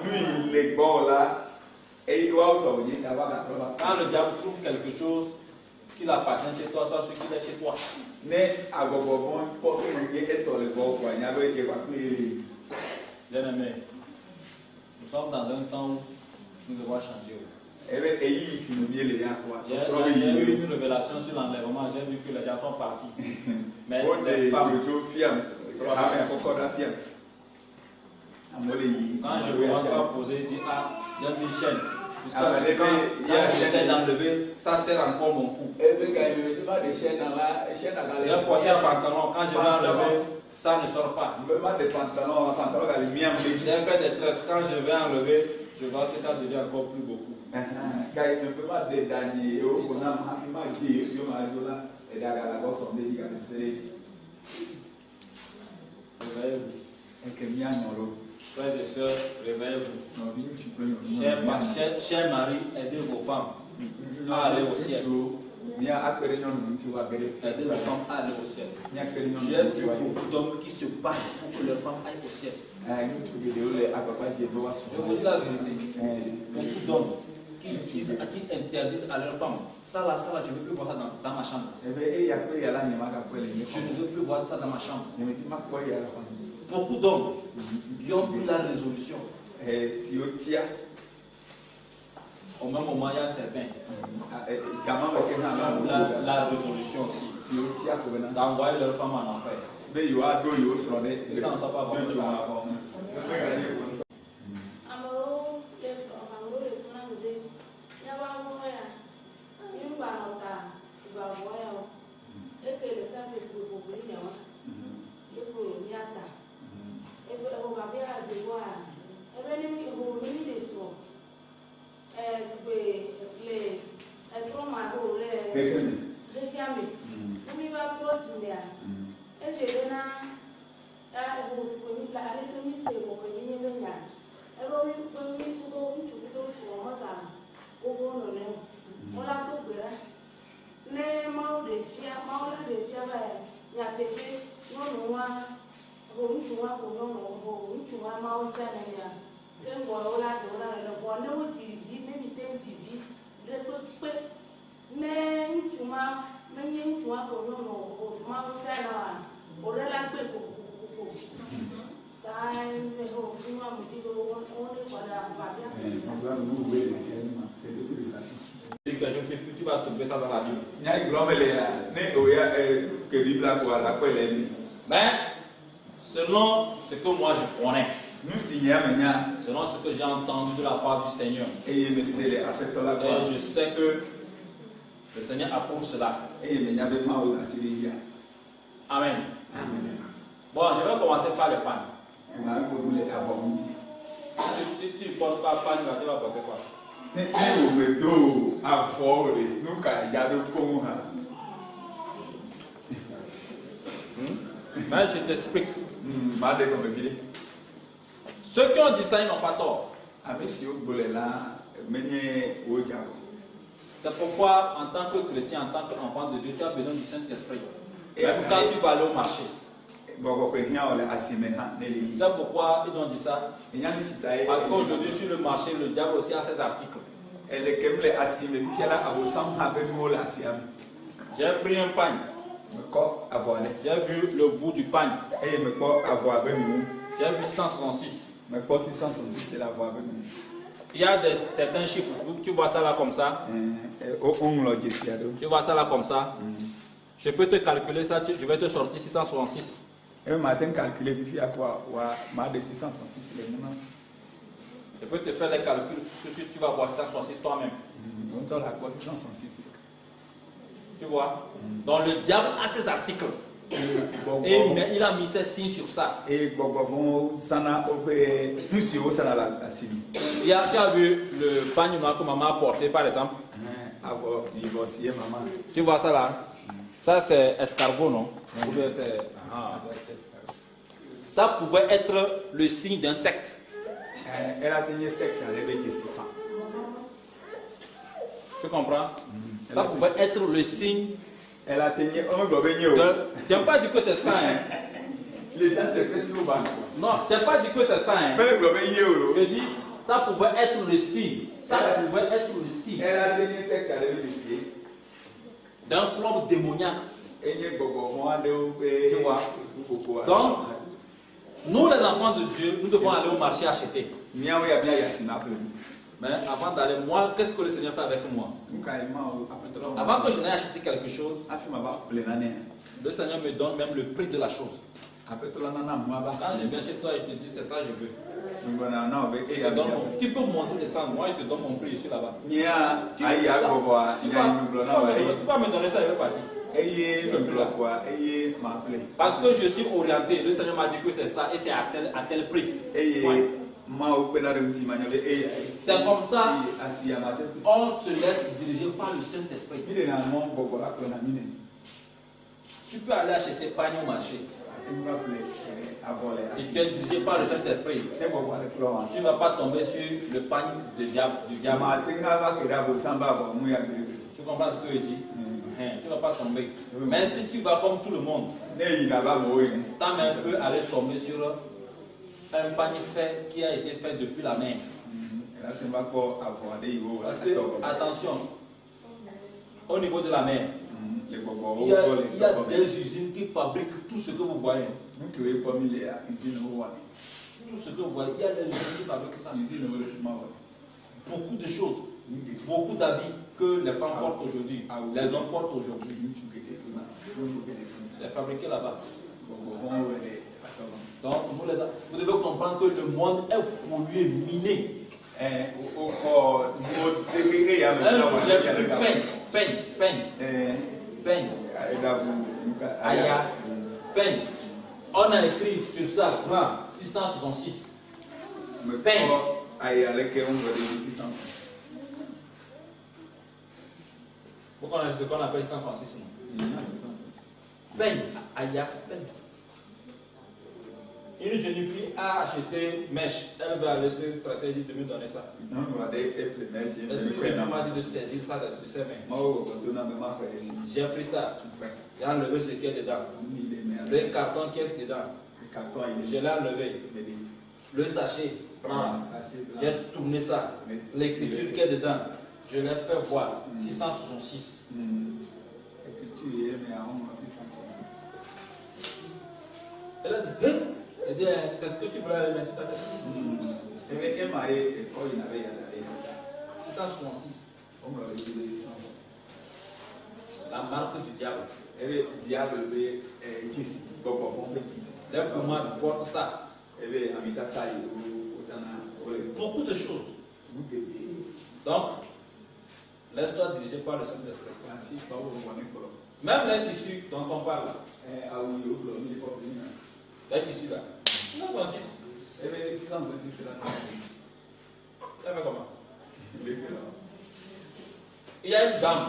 Quand le diable trouve quelque chose qui appartient chez toi, soit ce qui est chez toi. Bien-aimé, nous sommes dans un temps où nous devons changer. J'ai eu une révélation sur l'enlèvement, j'ai vu que les gens sont partis. Mais les femmes, quand je commence à poser, je dis, ah, j'ai mis chaîne. Quand j'essaie d'enlever, ça serre encore mon cou. J'ai porté un pantalon, quand je vais enlever, ça ne sort pas. J'ai fait des tresses, quand je vais enlever, je vois que ça devient encore plus beaucoup. Réveillez-vous. Frères et sœurs, réveillez-vous. Chers maris, aidez vos femmes à aller au ciel. aider leurs femmes à aller au ciel. J'ai vu beaucoup d'hommes qui se battent pour que leurs femmes aillent au ciel. Je vous dis la vérité. Beaucoup d'hommes qui interdisent à leurs femmes. Ça là, je ne veux plus voir ça dans ma chambre. Je ne veux plus voir ça dans ma chambre. Beaucoup d'hommes qui ont pris la résolution. Au même moment, il y a certains. La résolution aussi. D'envoyer leurs femmes en enfer. Et ça ne soit pas bon. Tu vas trouver ça dans la Bible. Mais selon ce que moi je connais, selon ce que j'ai entendu de la part du Seigneur, et je sais que le Seigneur approuve cela. Amen. Bon, je vais commencer par le pain. Si tu ne portes pas pain, tu vas porter quoi? Mais je t'explique. Ceux qui ont dit ça, ils n'ont pas tort. C'est pourquoi, en tant que chrétien, en tant qu'enfant de Dieu, tu as besoin du Saint-Esprit. Même quand tu vas aller au marché. C'est pourquoi ils ont dit ça. Parce qu'aujourd'hui, sur le marché, le diable aussi a ses articles. J'ai pris un pain. J'ai vu le bout du pain. J'ai vu 166. Il y a certains chiffres. Tu vois ça là comme ça. Tu vois ça là comme ça. Je peux te calculer ça. Je vais te sortir 666. Je peux te faire les calculs. Tu vas voir 666 toi-même. Tu vois? Donc le diable a ses articles. Et il a mis ses signes sur ça. Tu as vu le pagne que maman a porté par exemple? Tu vois ça là? Ça c'est escargot, non? Ça pouvait être le signe d'un secte. Tu comprends? Ça pouvait être le signe. Tu n'as pas dit que c'est ça. Hein? Non, tu n'as pas dit que c'est ça. Hein? Je dis, ça pouvait être le signe. Ça pouvait être le signe d'un club démoniaque. Tu vois? Donc, nous les enfants de Dieu, nous devons aller au marché acheter. Mais avant d'aller, moi, qu'est-ce que le Seigneur fait avec moi? Avant que je n'aie acheté quelque chose, le Seigneur me donne même le prix de la chose. Quand je viens chez toi et je te dis c'est ça je veux. Tu peux monter descendre, moi je te donne mon prix ici là-bas. Tu vas me donner ça, je vais partir. Parce que je suis orienté, le Seigneur m'a dit que c'est ça et c'est à tel prix. C'est comme ça, on te laisse diriger par le Saint-Esprit. Tu peux aller acheter pain au marché. Si tu es dirigé par le Saint-Esprit, tu ne vas pas tomber sur le pain du diable. Tu comprends ce que je dis? Tu ne vas pas tomber. Mais si tu vas comme tout le monde, ta main peut aller tomber sur un panier fait qui a été fait depuis la mer. Parce que, attention, au niveau de la mer, il y a des usines qui fabriquent tout ce que vous voyez. Tout ce que vous voyez, il y a des usines qui fabriquent ça. Beaucoup de choses, beaucoup d'habits que les femmes portent aujourd'hui, les hommes portent aujourd'hui. C'est fabriqué là-bas. Donc, vous devez comprendre que le monde est pollué, miné. Peigne. Peigne. On a écrit sur ça, 666. Peigne. Pourquoi on a ce qu'on appelle 666? Peigne. Peigne. Une jeune fille a acheté mèche. Elle va aller se tracer et dit de me donner ça. L'esprit m'a dit de saisir ça de ses mains. J'ai pris ça. J'ai enlevé ce qui est dedans. Le carton qui est dedans. Je l'ai enlevé. Le sachet. J'ai tourné ça. L'écriture qui est dedans. Je l'ai fait voir. 666. Elle a dit, c'est ce que tu voulais aller mettre sur ta tête. 666. La marque du diable. Les poumons portent ça. Beaucoup de choses. Donc, laisse-toi diriger par le Saint-Esprit. Même les tissus dont on parle. Les tissus là. 666. 666 c'est là. Ça fait comment? Il y a une dame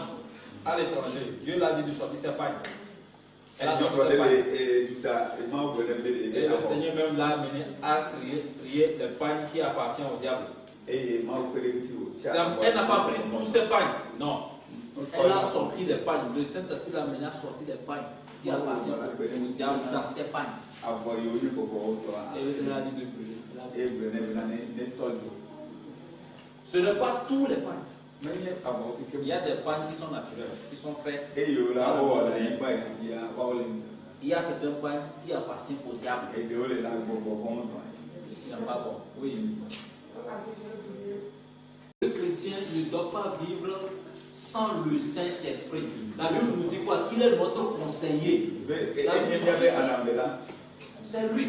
à l'étranger. Dieu l'a dit de sortir ses pagnes. Elle a sorti ses pagnes. Et le Seigneur même l'a amené à trier les pagnes qui appartiennent au diable. Elle n'a pas pris tous ses pagnes. Non. Elle a sorti les pagnes. Le Saint-Esprit l'a amené à sortir les pagnes qui appartiennent au diable dans ses pagnes. Et elle a dit de brûler. Ce n'est pas tous les pagnes. Il y a des pagnes qui sont naturelles, qui sont faites. Il y a certains pagnes qui appartiennent au diable. C'est pas bon. Oui. Le chrétien ne doit pas vivre sans le Saint-Esprit. La Bible nous dit quoi? Il est notre conseiller. C'est lui.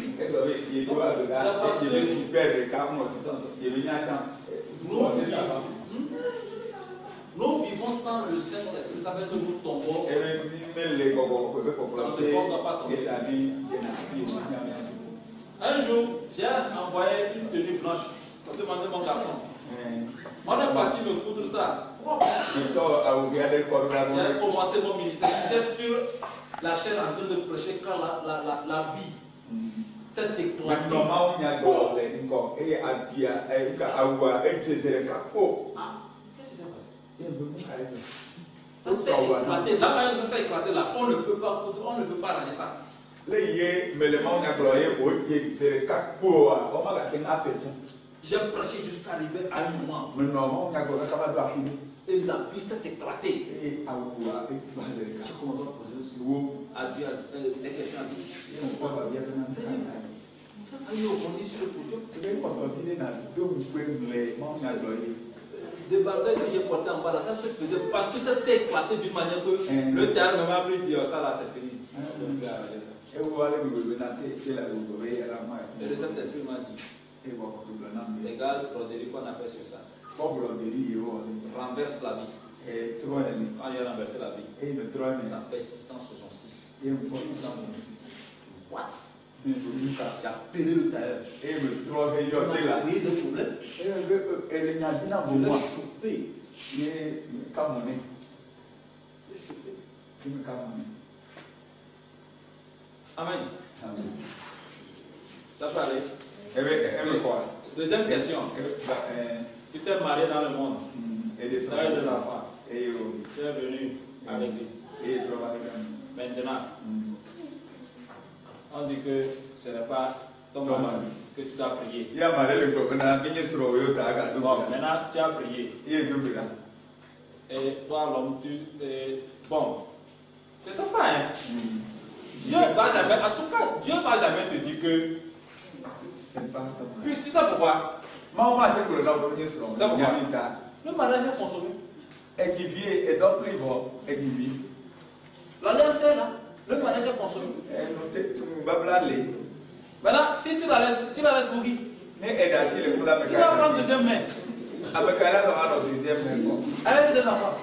Nous vivons sans le Saint-Esprit, ça veut dire que nous tombons. Dans ce monde, on ne doit pas tomber. Un jour, j'ai envoyé une tenue blanche pour demander mon garçon. On est parti me coudre ça. J'ai commencé mon ministère. J'étais sur la chaîne en train de prêcher quand la vie s'est éclatée. Qu'est-ce qui s'est passé? Ça s'est éclaté. La manière dont ça s'est éclaté là, on ne peut pas coudre, on ne peut pas arranger ça. J'ai prêché jusqu'à arriver à un moment. Et la vie s'est éclatée. J'ai commencé à poser à Dieu des questions à Dieu. Seigneur, tu as failli rebondir sur le podium. Des barbelés que j'ai portés en bas là, ça se faisait parce que ça s'est éclaté d'une manière que le terre ne m'a plus dit ça là c'est fini. Et le Saint-Esprit m'a dit, regarde, broderie qu'on a fait sur ça. Renverse la vie. Quand il a renversé la vie, ça fait 666. What? J'ai appelé le tailleur. Tu m'as créé des problèmes. Je l'ai chauffé. Amen. Ça peut aller. Deuxième question. Tu t'es marié dans le monde. Tu as eu des enfants. Tu es venu. à l'église. Maintenant, on dit que ce n'est pas ton mari que tu dois prier. Bon, maintenant, tu as prié. Et toi, l'homme, bon, c'est sympa, hein? Dieu va jamais, en tout cas, Dieu va jamais te dire que. Puis, tu sais pourquoi? Le mariage est consommé. La laisse est là. Le mariage est consommé. Maintenant, si tu la laisses pour qui? Tu vas prendre deuxième main. Avec des enfants.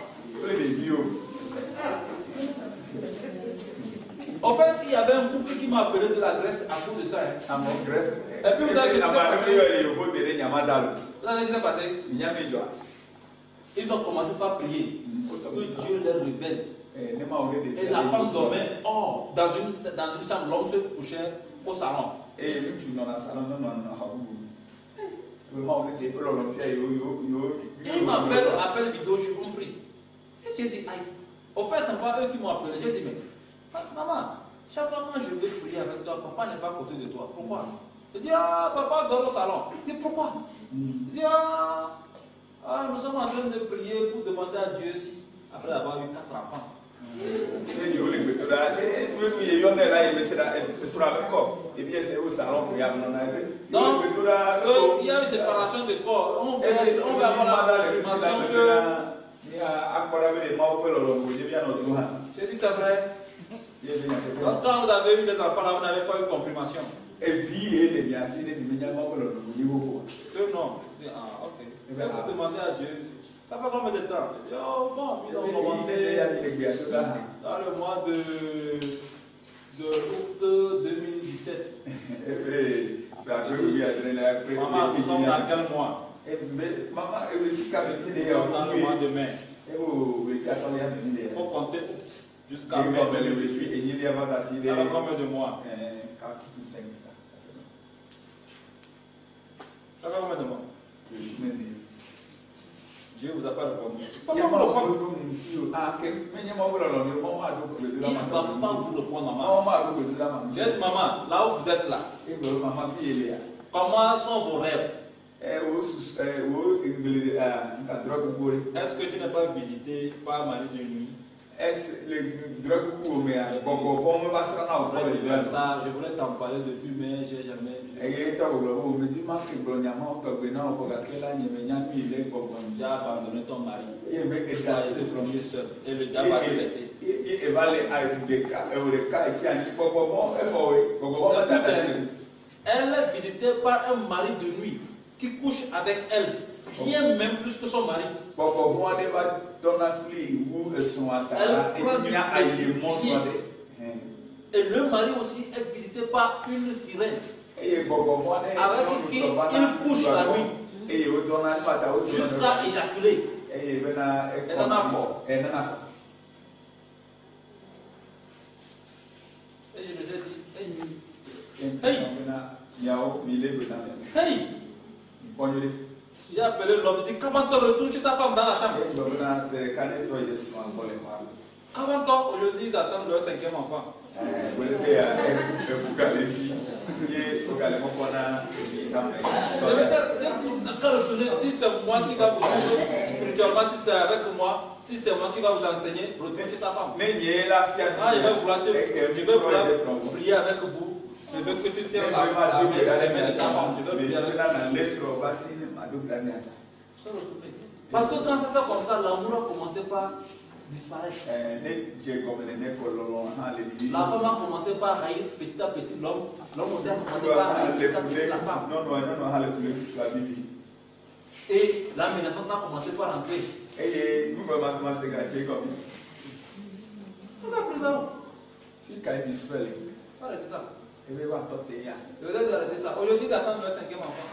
En fait, il y avait un couple qui m'a appelé de la Grèce à cause de ça. Hein. Et puis vous avez dit ce qui s'est passé. Ils ont commencé par prier que Dieu leur révèle. Et la femme dormait dans une chambre, l'homme se couchait au salon. Il m'appelle vidéo, je suis compris. Et j'ai dit, aïe. Au fait, ce n'est pas eux qui m'ont appelé. J'ai dit, mais maman, chaque fois quand je vais prier avec toi, papa n'est pas à côté de toi. Pourquoi? Je dis, papa dort au salon. Je dis, pourquoi? Je dis, nous sommes en train de prier pour demander à Dieu si, après avoir eu 4 enfants. Donc, il y a une séparation de corps. On veut avoir la confirmation que. J'ai dit, c'est vrai. Donc, quand vous avez eu des enfants là, vous n'avez pas eu confirmation. Que non. Ok. Vous demandez à Dieu. Ça fait combien de temps? Bon, ils ont commencé dans le mois de août 2017. Maman, nous sommes dans quel mois? Nous sommes dans le mois de mai. Il faut compter août jusqu'à mai 2018. Ça fait combien de mois? Ça fait combien de mois? Dieu vous a pas répondu. Il ne va pas vous répondre, maman. J'ai dit, maman, là où vous êtes là, comment sont vos rêves? Est-ce que tu n'es pas visité par mari de nuit? Ça, je voulais t'en parler depuis, mais j'ai jamais. Tu as abandonné ton mari. Tu as été plongé seul. Et le diable va te laisser. Elle est visitée par un mari de nuit qui couche avec elle, bien même plus que son mari. Elle prend du plaisir. Et le mari aussi est visité par une sirène avec qui il couche la nuit jusqu'à éjaculer. Elle en a fort. Et je me suis dit, hey! J'ai appelé l'homme, il dit, comment tu retournes chez ta femme dans la chambre? Comment toi, aujourd'hui, ils attendent leur 5e enfant. Si c'est moi qui va vous suivre spirituellement, si c'est avec moi, si c'est moi qui va vous enseigner, retournez chez ta femme. Quand je vais vouloir prier avec vous, je veux que tu tiennes la main de ta femme. Je veux prier avec vous. Parce que quand ça fait comme ça, l'amour a commencé par disparaître. La femme a commencé par haïr petit à petit l'homme. L'homme aussi a commencé par haïr petit à petit la femme. Et la ménagère a commencé par rentrer. Arrêtez ça. Arrêtez ça. Aujourd'hui, d'attendre le 5e enfant.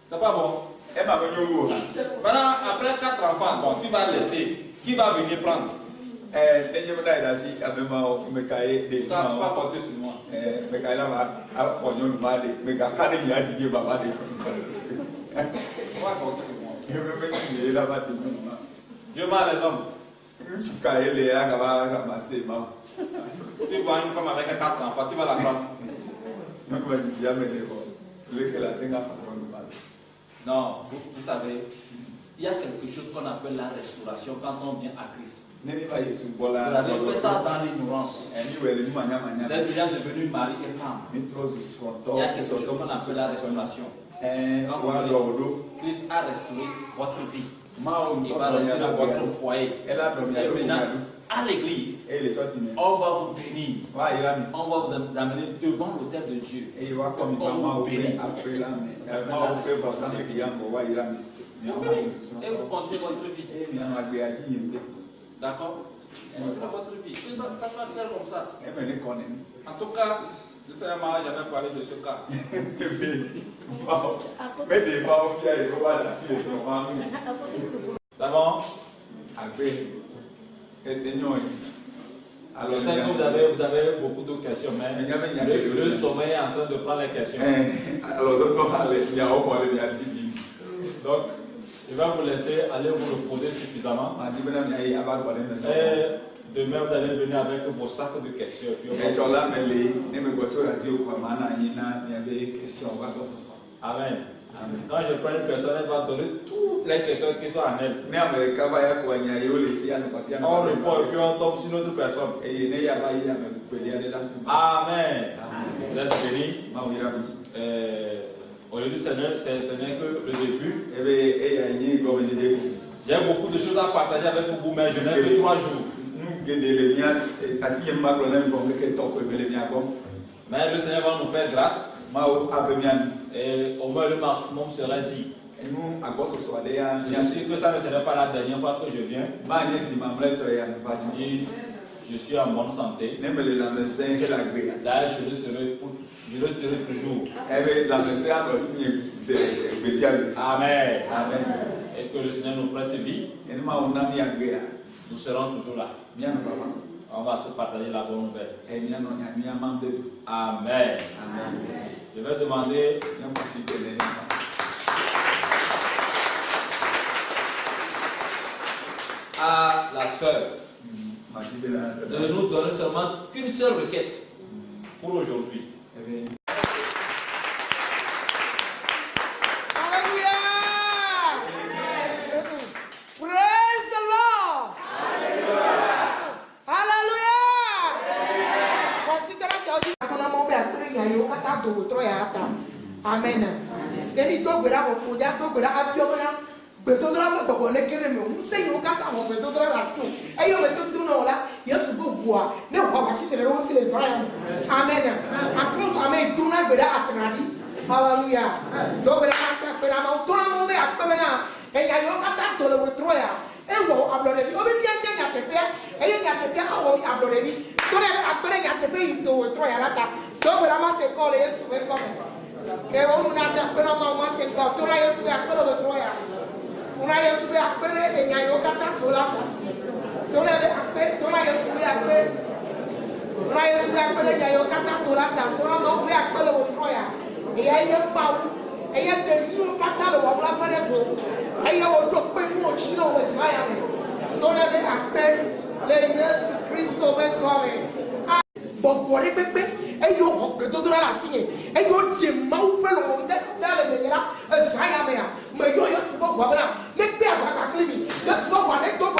C'est pas bon. Maintenant, après 4 enfants, bon, tu vas laisser. Qui va venir prendre? Tu ne vas pas compter sur moi. On va compter sur moi. Dieu m'a les hommes. Tu cailles les là, qui va ramasser, maman. Tu vois une femme avec 4 enfants, tu vas la prendre. Non, tu vas dire, jamais les bons. Que la tenga pas de mal. Non, vous savez, il y a quelque chose qu'on appelle la restauration quand on vient à Christ. Vous avez fait ça dans l'ignorance. Vous êtes déjà devenu mari et femme. Il y a quelque chose qu'on appelle la restauration. Christ a restauré votre vie. Il va rester dans votre foyer. Et maintenant, à l'église, on va vous bénir. On va vous amener devant l'autel de Dieu. On vous bénir. Et vous continuez votre vie. D'accord? Continuez votre vie. Que ça soit clair comme ça. En tout cas, je ne sais pas, jamais parlé de ce cas. Ça va? Alors, je sais que vous avez beaucoup de questions, mais le sommeil est en train de prendre les questions. Donc, je vais vous laisser aller vous reposer suffisamment. Et demain, vous allez venir avec vos sacs de questions. Amen. Quand je prends une personne, elle va donner toutes les questions qui sont en elle. On répond et puis on tombe sur notre personne. Amen. Vous êtes bénis. Aujourd'hui, ce n'est que le début. J'ai beaucoup de choses à partager avec vous, mais je n'ai que 3 jours. Mais le Seigneur va nous faire grâce. Et au moins le maximum sera dit. Je sais que ça ne sera pas la dernière fois que je viens. Si je suis en bonne santé, là je le serai toujours. Amen. Amen. Et que le Seigneur nous prête vie. Nous serons toujours là. On va se partager la bonne nouvelle. Amen. Amen. Je vais demander à la sœur de nous donner seulement qu'une seule requête pour aujourd'hui. Amen. Baby, talk without a put that talk without a piona, but to drop a bone, say you got out of the last one. And you went to do no la, yes, go war. No, what you did, won't say Zion. Amen. I close, I may do not without a tradi. Hallelujah. Talk without that, but I'm out to know that, and I look at that dollar with Troya. And well, I'm already obedient at the pair, and you got the pair, I'm already. So I'm putting at the pay to Troya. Talk with a master call, yes, to welcome. Que una pena más en cultura yo soy acuerdo de Troya. Una yo soy acuerdo en ayo kata tolata. Tona de acuerdo, tona yo soy acuerdo. Una yo soy acuerdo en ayo kata tolata. Tona no voy acuerdo de Troya. Y ahí el pau, ella de no kata lo va a poner todo. Ella otro pemo chino de Zion. Tona de acuerdo de Jesucristo ven come. Por el bebé. Ellos que todo la sigue, ellos que mau pelo donde dale me dirá, saya mea, me yo subo guabra, me pega para climi, yo subo guabra todo,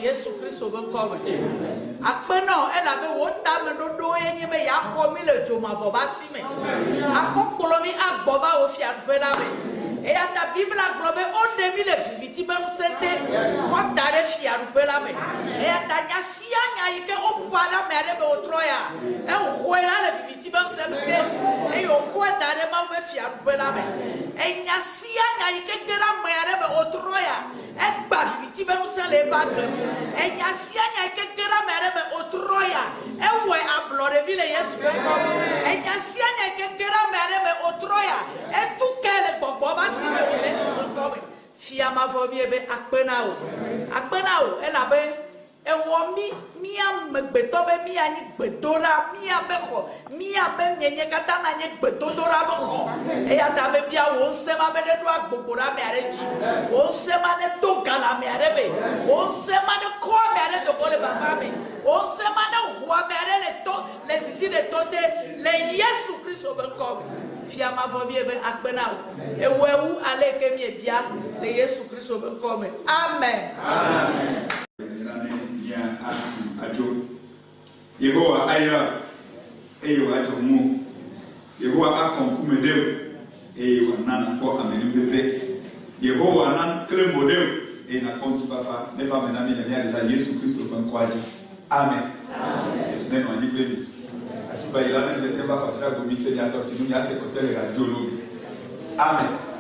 Jésus-Christ au corps. Après non, elle avait autant de dos et mais ya commis le joma vobasi mais. A concolomi a bova au fiat velame. Et à ta Bible a globé au demi le viviti ben c'était quand t'as fiat velame. Et à ta nya sia nya ike au para mere be otroya e hoira le viviti be selute e yo ko dare ma be fia rubela be e nyasia nya ikegera mere be otroya e gba viviti be sele ba de e nyasia nya ikegera mere be otroya e we ablore vile Yesu be ko e nyasia nya ikegera mere be otroya e tukele gbogbo ba si be Yesu be ko fia ma vo bi be akpena o e la be e wo mi am gbeto be mi ani gbedora mi abeho mi abe nyenye kata na nye gbedodora beho e ya ta be bia wo se ma be de do agbogbora me areji wo se ma ne to gala me arebe wo se ma ne ko me are to gole baba me wo se ma ne ho me are le to le sisi de tote le Yesu Kristo be ko fia ma vo bi be akpena o e wewu ale ke mi bia le Yesu Kristo be ko me amen amen. Yehowa aya eyo ajo mu Yehowa akonku medeu eyo nana ko ameni bebe Yehowa nan kle modeu e na konti papa ne ba mena mi na la Yesu Kristo bankwaji amen Yesu ne no anyible ati ba ilana le temba pasra go mi se ya to sinu ya se ko tele radio lo amen.